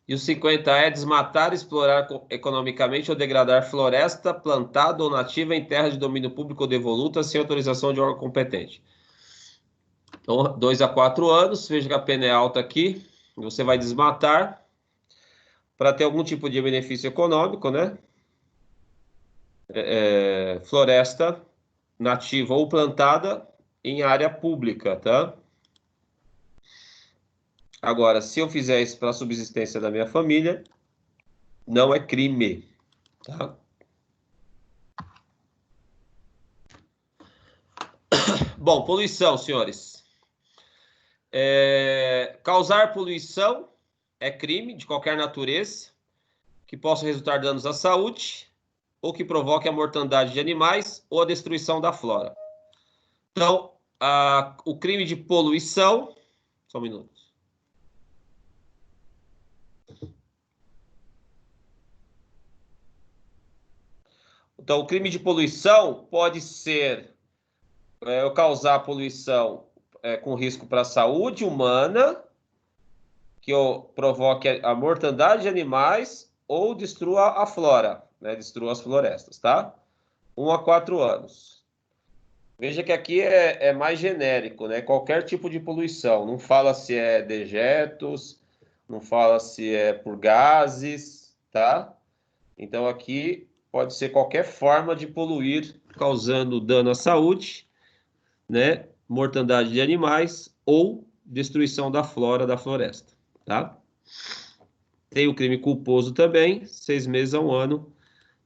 E o 50 é desmatar, explorar economicamente ou degradar floresta plantada ou nativa em terra de domínio público ou devoluta sem autorização de órgão competente. Então, 2 a 4 anos, veja que a pena é alta aqui. Você vai desmatar para ter algum tipo de benefício econômico, né? Floresta nativa ou plantada em área pública, tá? Agora, se eu fizer isso para a subsistência da minha família, não é crime, tá? Bom, poluição, senhores. Causar poluição é crime de qualquer natureza que possa resultar danos à saúde ou que provoque a mortandade de animais ou a destruição da flora. Então, o crime de poluição... Só um minuto. Então, o crime de poluição pode ser eu causar poluição com risco para a saúde humana, que eu provoque a mortandade de animais ou destrua a flora, né? Destrua as florestas, tá? 1 a 4 anos. Veja que aqui é mais genérico, né? Qualquer tipo de poluição. Não fala se é dejetos, não fala se é por gases, tá? Então, aqui pode ser qualquer forma de poluir, causando dano à saúde, né? Mortandade de animais ou destruição da flora da floresta, tá? Tem o crime culposo também, 6 meses a 1 ano,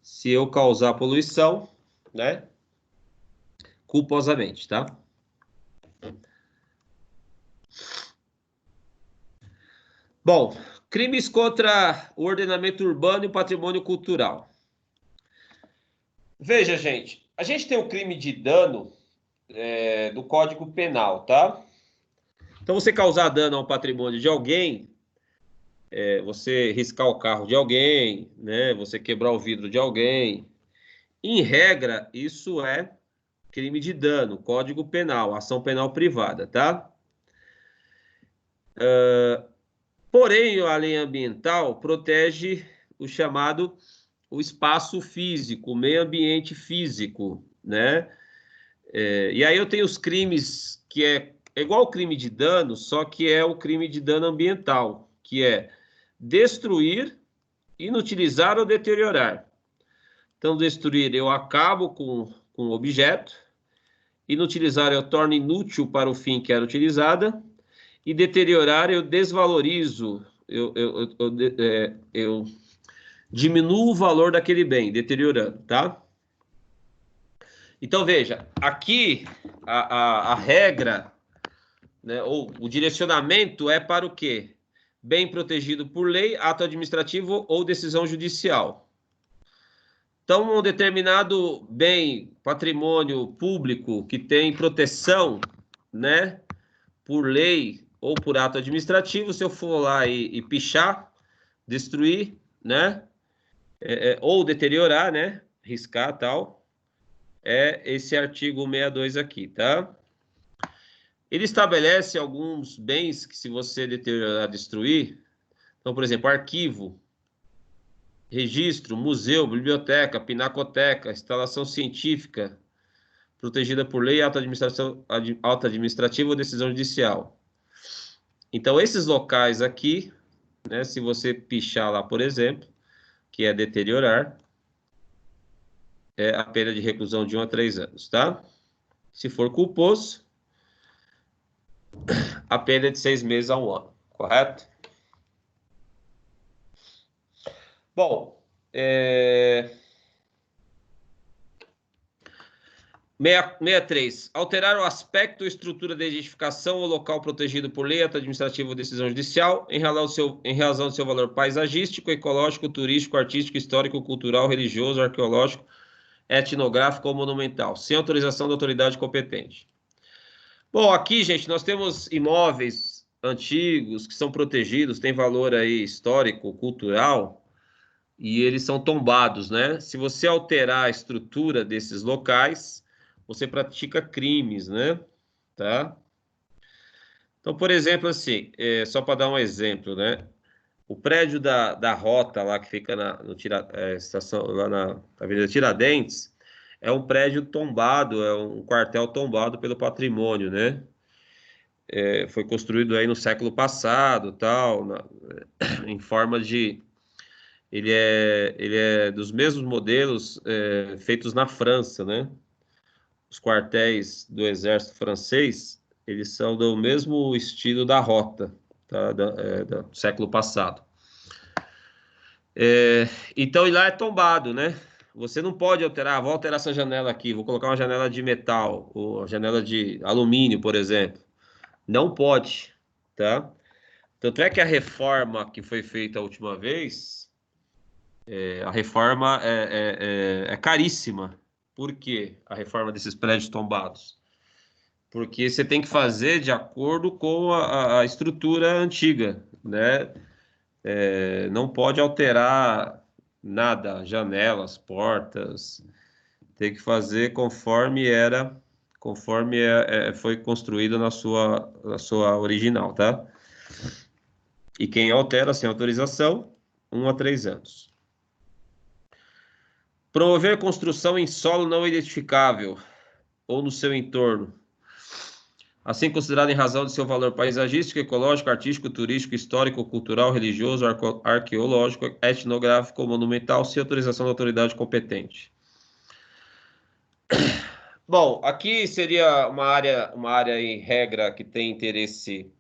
se eu causar poluição, né? Culposamente, tá? Bom, crimes contra o ordenamento urbano e o patrimônio cultural. Veja, gente, a gente tem o crime de dano do Código Penal, tá? Então, você causar dano ao patrimônio de alguém, você riscar o carro de alguém, né? Você quebrar o vidro de alguém. Em regra, isso é crime de dano, Código Penal, ação penal privada, tá? Porém, a lei ambiental protege o espaço físico, o meio ambiente físico, né? E aí eu tenho os crimes que é igual ao crime de dano, só que é o crime de dano ambiental, que é destruir, inutilizar ou deteriorar. Então, destruir, eu acabo com o objeto. Inutilizar, eu torno inútil para o fim que era utilizada. E deteriorar, eu desvalorizo, eu diminuo o valor daquele bem, deteriorando, tá? Então, veja, aqui a regra, né, ou o direcionamento é para o quê? Bem protegido por lei, ato administrativo ou decisão judicial. Então, um determinado bem, patrimônio público que tem proteção, né, por lei ou por ato administrativo, se eu for lá e pichar, destruir, né, ou deteriorar, né, riscar tal, é esse artigo 62 aqui, tá? Ele estabelece alguns bens que, se você deteriorar, destruir, então, por exemplo, arquivo, registro, museu, biblioteca, pinacoteca, instalação científica, protegida por lei, auto administrativa ou decisão judicial. Então, esses locais aqui, né, se você pichar lá, por exemplo, que é deteriorar, é a pena de reclusão de 1 a 3 anos, tá? Se for culposo, a pena é de 6 meses a 1 ano, correto? Bom, 63. Alterar o aspecto ou estrutura da edificação ou local protegido por lei, ato administrativo ou decisão judicial, em razão do seu valor paisagístico, ecológico, turístico, artístico, histórico, cultural, religioso, arqueológico, etnográfico ou monumental, sem autorização da autoridade competente. Bom, aqui, gente, nós temos imóveis antigos que são protegidos, tem valor aí histórico, cultural, e eles são tombados, né? Se você alterar a estrutura desses locais, você pratica crimes, né? Tá? Então, por exemplo, assim, só para dar um exemplo, né? O prédio da Rota, lá que fica estação, lá na Avenida Tiradentes, é um prédio tombado, é um quartel tombado pelo patrimônio, né? Foi construído aí no século passado, tal, em forma de... Ele é dos mesmos modelos feitos na França, né? Os quartéis do exército francês, eles são do mesmo estilo da Rota, tá? Do século passado. Então, e lá é tombado, né? Você não pode alterar, vou alterar essa janela aqui, vou colocar uma janela de metal, ou uma janela de alumínio, por exemplo. Não pode, tá? Tanto é que a reforma que foi feita a última vez, a reforma é caríssima. Por quê? A reforma desses prédios tombados? Porque você tem que fazer de acordo com a estrutura antiga, né? Não pode alterar nada, janelas, portas, tem que fazer conforme foi construída na sua original, tá? E quem altera sem autorização, 1 a 3 anos. Promover construção em solo não identificável ou no seu entorno, assim considerado em razão de seu valor paisagístico, ecológico, artístico, turístico, histórico, cultural, religioso, arqueológico, etnográfico ou monumental, sem autorização da autoridade competente. Bom, aqui seria uma área em regra que tem interesse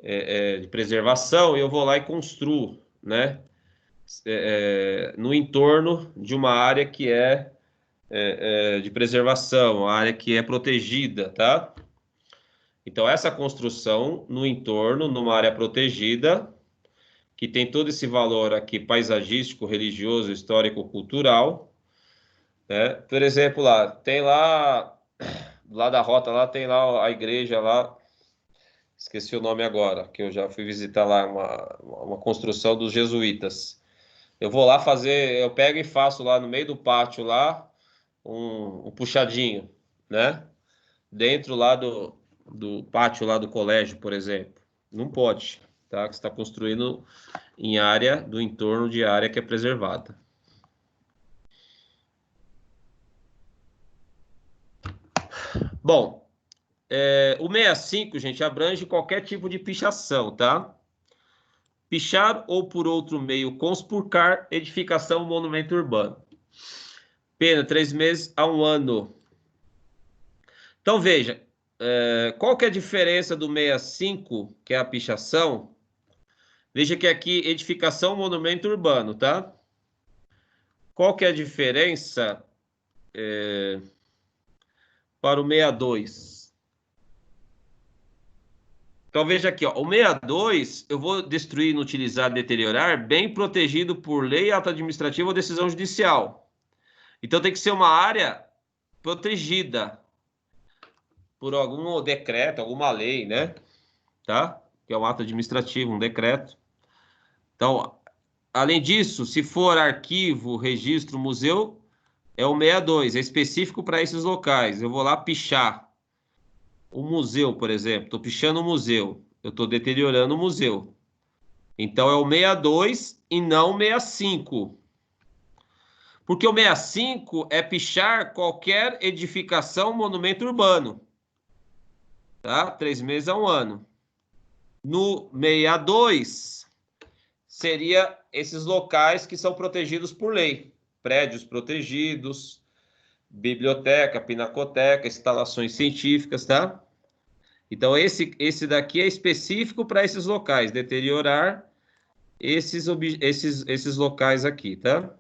de preservação, e eu vou lá e construo, né? No entorno de uma área que é de preservação, uma área que é protegida, tá? Então, essa construção no entorno, numa área protegida, que tem todo esse valor aqui paisagístico, religioso, histórico, cultural, né? Por exemplo, lá da Rota, lá tem lá a igreja lá, esqueci o nome agora, que eu já fui visitar lá, uma construção dos jesuítas. Eu vou lá eu pego e faço lá no meio do pátio lá, um puxadinho, né? Dentro lá do pátio lá do colégio, por exemplo. Não pode, tá? Que você está construindo em área do entorno de área que é preservada. Bom, o 65, gente, abrange qualquer tipo de pichação, tá? Pichar ou por outro meio conspurcar edificação ou monumento urbano. Pena 3 meses a 1 ano. Então, veja, qual que é a diferença do 65, que é a pichação? Veja que aqui, edificação, monumento urbano, tá? Qual que é a diferença para o 62. Então, veja aqui, ó, o 62 eu vou destruir, inutilizar, deteriorar, bem protegido por lei, ato administrativo ou decisão judicial. Então, tem que ser uma área protegida por algum decreto, alguma lei, né? Tá? Que é um ato administrativo, um decreto. Então, além disso, se for arquivo, registro, museu, é o 62, é específico para esses locais. Eu vou lá pichar o museu, por exemplo. Estou pichando o museu. Eu estou deteriorando o museu. Então, é o 62 e não o 65. Porque o 65 é pichar qualquer edificação, monumento urbano. Tá? 3 meses a 1 ano. No 62, seria esses locais que são protegidos por lei. Prédios protegidos, biblioteca, pinacoteca, instalações científicas, tá? Então, esse daqui é específico para esses locais, deteriorar esses locais aqui, tá?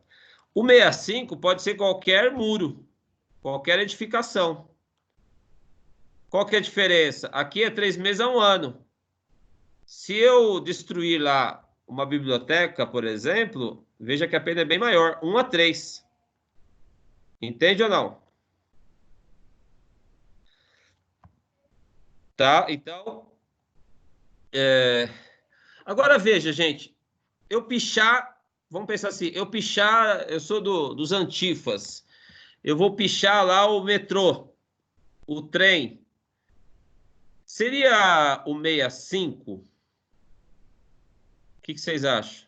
O 65 pode ser qualquer muro, qualquer edificação. Qual que é a diferença? Aqui é 3 meses a 1 ano. Se eu destruir lá uma biblioteca, por exemplo, veja que a pena é bem maior, 1 a 3. Entende ou não? Tá? Então, agora veja, gente, eu pichar, vamos pensar assim, eu sou dos antifas, eu vou pichar lá o metrô, o trem. Seria o 65? O que vocês acham?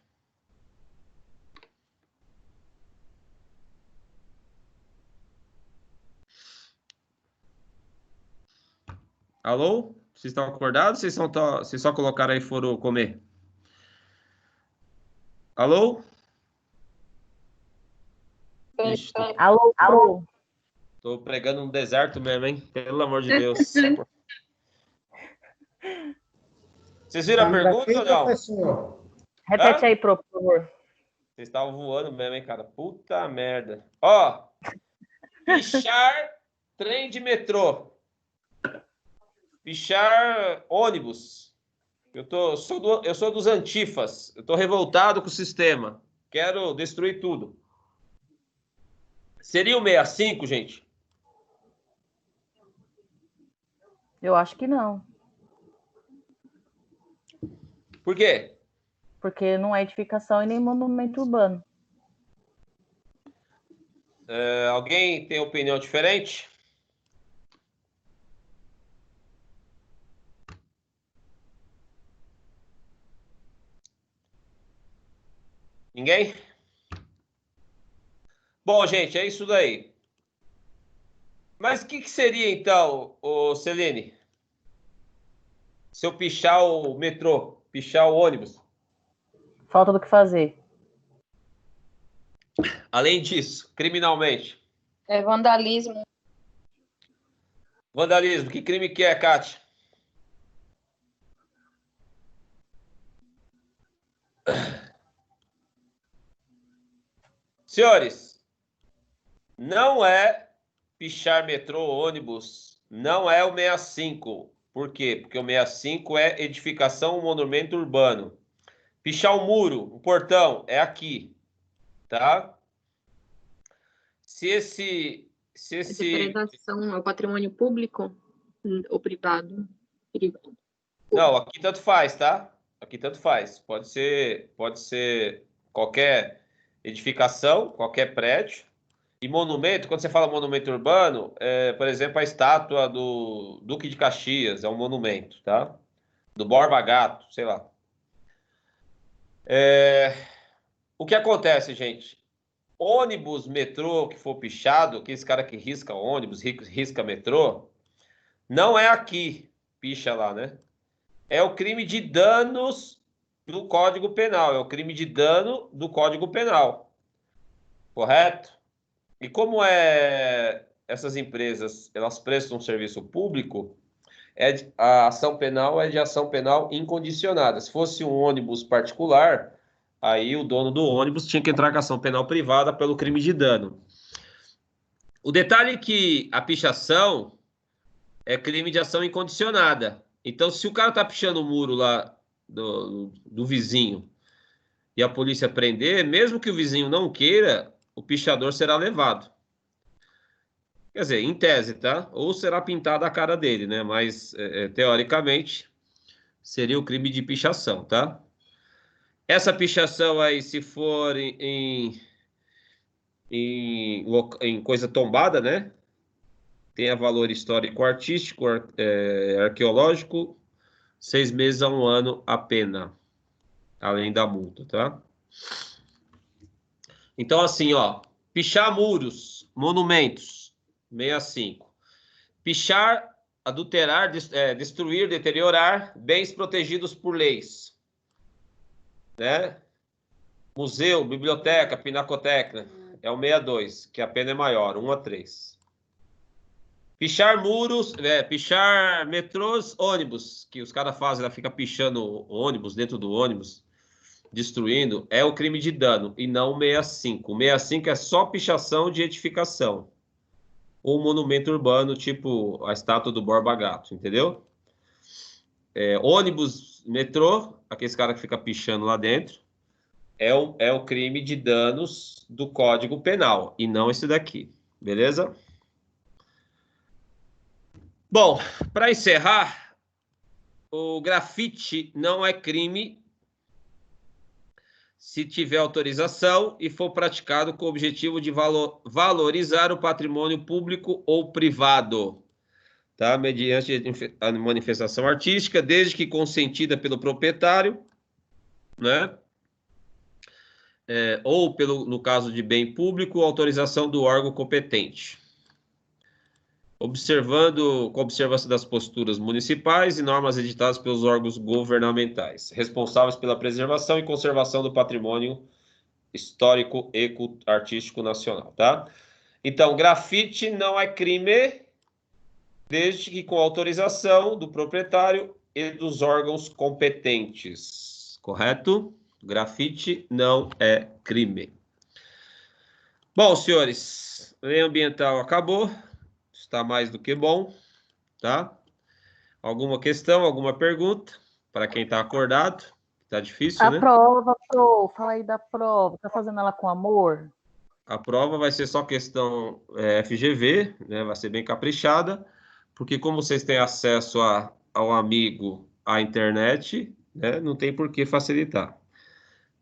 Alô? Vocês estão acordados? Vocês só colocaram aí e foram comer? Alô? Ixi, Alô? tô pregando um deserto mesmo, hein? Pelo amor de Deus. Vocês viram a pergunta ou não? Professor? Repete aí, por favor. Vocês estavam voando mesmo, hein, cara? Puta merda. Ó, pichar trem de metrô. Pichar ônibus. Eu sou dos antifas. Eu tô revoltado com o sistema. Quero destruir tudo. Seria o 65, gente? Eu acho que não. Por quê? Porque não é edificação e nem monumento urbano. Alguém tem opinião diferente? Ninguém? Bom, gente, é isso daí. Mas o que seria, então, ô Celine? Se eu pichar o metrô, pichar o ônibus? Falta do que fazer. Além disso, criminalmente. É vandalismo. Vandalismo, que crime que é, Kátia? Senhores, não é pichar metrô, ônibus, não é o 65. Por quê? Porque o 65 é edificação, monumento urbano. Pichar o muro, o portão, é aqui, tá? Se Depredação ao patrimônio público ou privado? Privado. Não, aqui tanto faz, tá? Aqui tanto faz. Pode ser qualquer edificação, qualquer prédio. E monumento, quando você fala monumento urbano, por exemplo, a estátua do Duque de Caxias é um monumento, tá? Do Borba Gato, sei lá. O que acontece, gente? Ônibus, metrô que for pichado, aqueles cara que risca ônibus, risca metrô, não é aqui, picha lá, né? É o crime de danos do Código Penal, é o crime de dano do Código Penal, correto? E como essas empresas, elas prestam um serviço público, a ação penal é de ação penal incondicionada. Se fosse um ônibus particular, aí o dono do ônibus tinha que entrar com ação penal privada pelo crime de dano. O detalhe é que a pichação, é crime de ação incondicionada. Então, se o cara tá pichando o muro lá do vizinho e a polícia prender, mesmo que o vizinho não queira, o pichador será levado. Quer dizer, em tese, tá? Ou será pintada a cara dele, né? Mas, teoricamente, seria o crime de pichação, tá? Essa pichação aí, se for em coisa tombada, né? Tenha valor histórico, artístico, arqueológico, 6 meses a 1 ano a pena, além da multa, tá? Então, assim, ó, pichar muros, monumentos, 65. Pichar, adulterar, destruir, deteriorar bens protegidos por leis, né? Museu, biblioteca, pinacoteca, é o 62, que a pena é maior, 1 a 3. Pichar muros, pichar metrôs, ônibus, que os caras fazem, ela fica pichando ônibus dentro do ônibus, destruindo, é o crime de dano, e não o 65. O 65 é só pichação de edificação. Ou monumento urbano, tipo a estátua do Borba Gato, entendeu? Ônibus, metrô, aqueles caras que ficam pichando lá dentro, é o crime de danos do Código Penal, e não esse daqui, beleza? Bom, para encerrar, o grafite não é crime se tiver autorização e for praticado com o objetivo de valorizar o patrimônio público ou privado, tá? Mediante a manifestação artística, desde que consentida pelo proprietário, né? Ou, no caso de bem público, autorização do órgão competente. Com observância das posturas municipais e normas editadas pelos órgãos governamentais, responsáveis pela preservação e conservação do patrimônio histórico e artístico nacional, tá? Então, grafite não é crime, desde que com autorização do proprietário e dos órgãos competentes, correto? Grafite não é crime. Bom, senhores, lei ambiental acabou. Está mais do que bom, tá? Alguma questão, alguma pergunta? Para quem está acordado, tá difícil, né? A prova, Pro, fala aí da prova. Tá fazendo ela com amor? A prova vai ser só questão FGV, né? Vai ser bem caprichada, porque como vocês têm acesso ao amigo à internet, né? Não tem por que facilitar.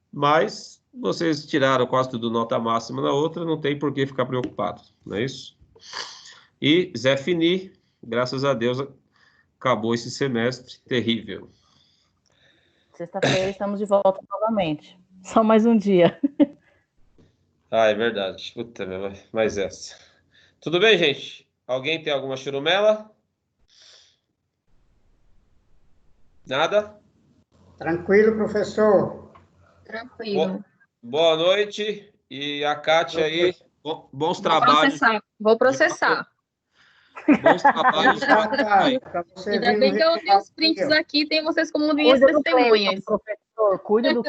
Mas vocês tiraram quase tudo nota máxima na outra, não tem por que ficar preocupado, não é isso? E Zé Fini, graças a Deus, acabou esse semestre terrível. Sexta-feira estamos de volta novamente. Só mais um dia. Ah, é verdade. Puta, mais essa. Tudo bem, gente? Alguém tem alguma churumela? Nada? Tranquilo, professor? Tranquilo. Boa noite. E a Kátia aí, bons trabalhos. Vou processar. Bons trabalhos. Para você Ainda vir bem no que eu tenho os prints aqui, tem vocês como minhas testemunhas. Professor, cuide do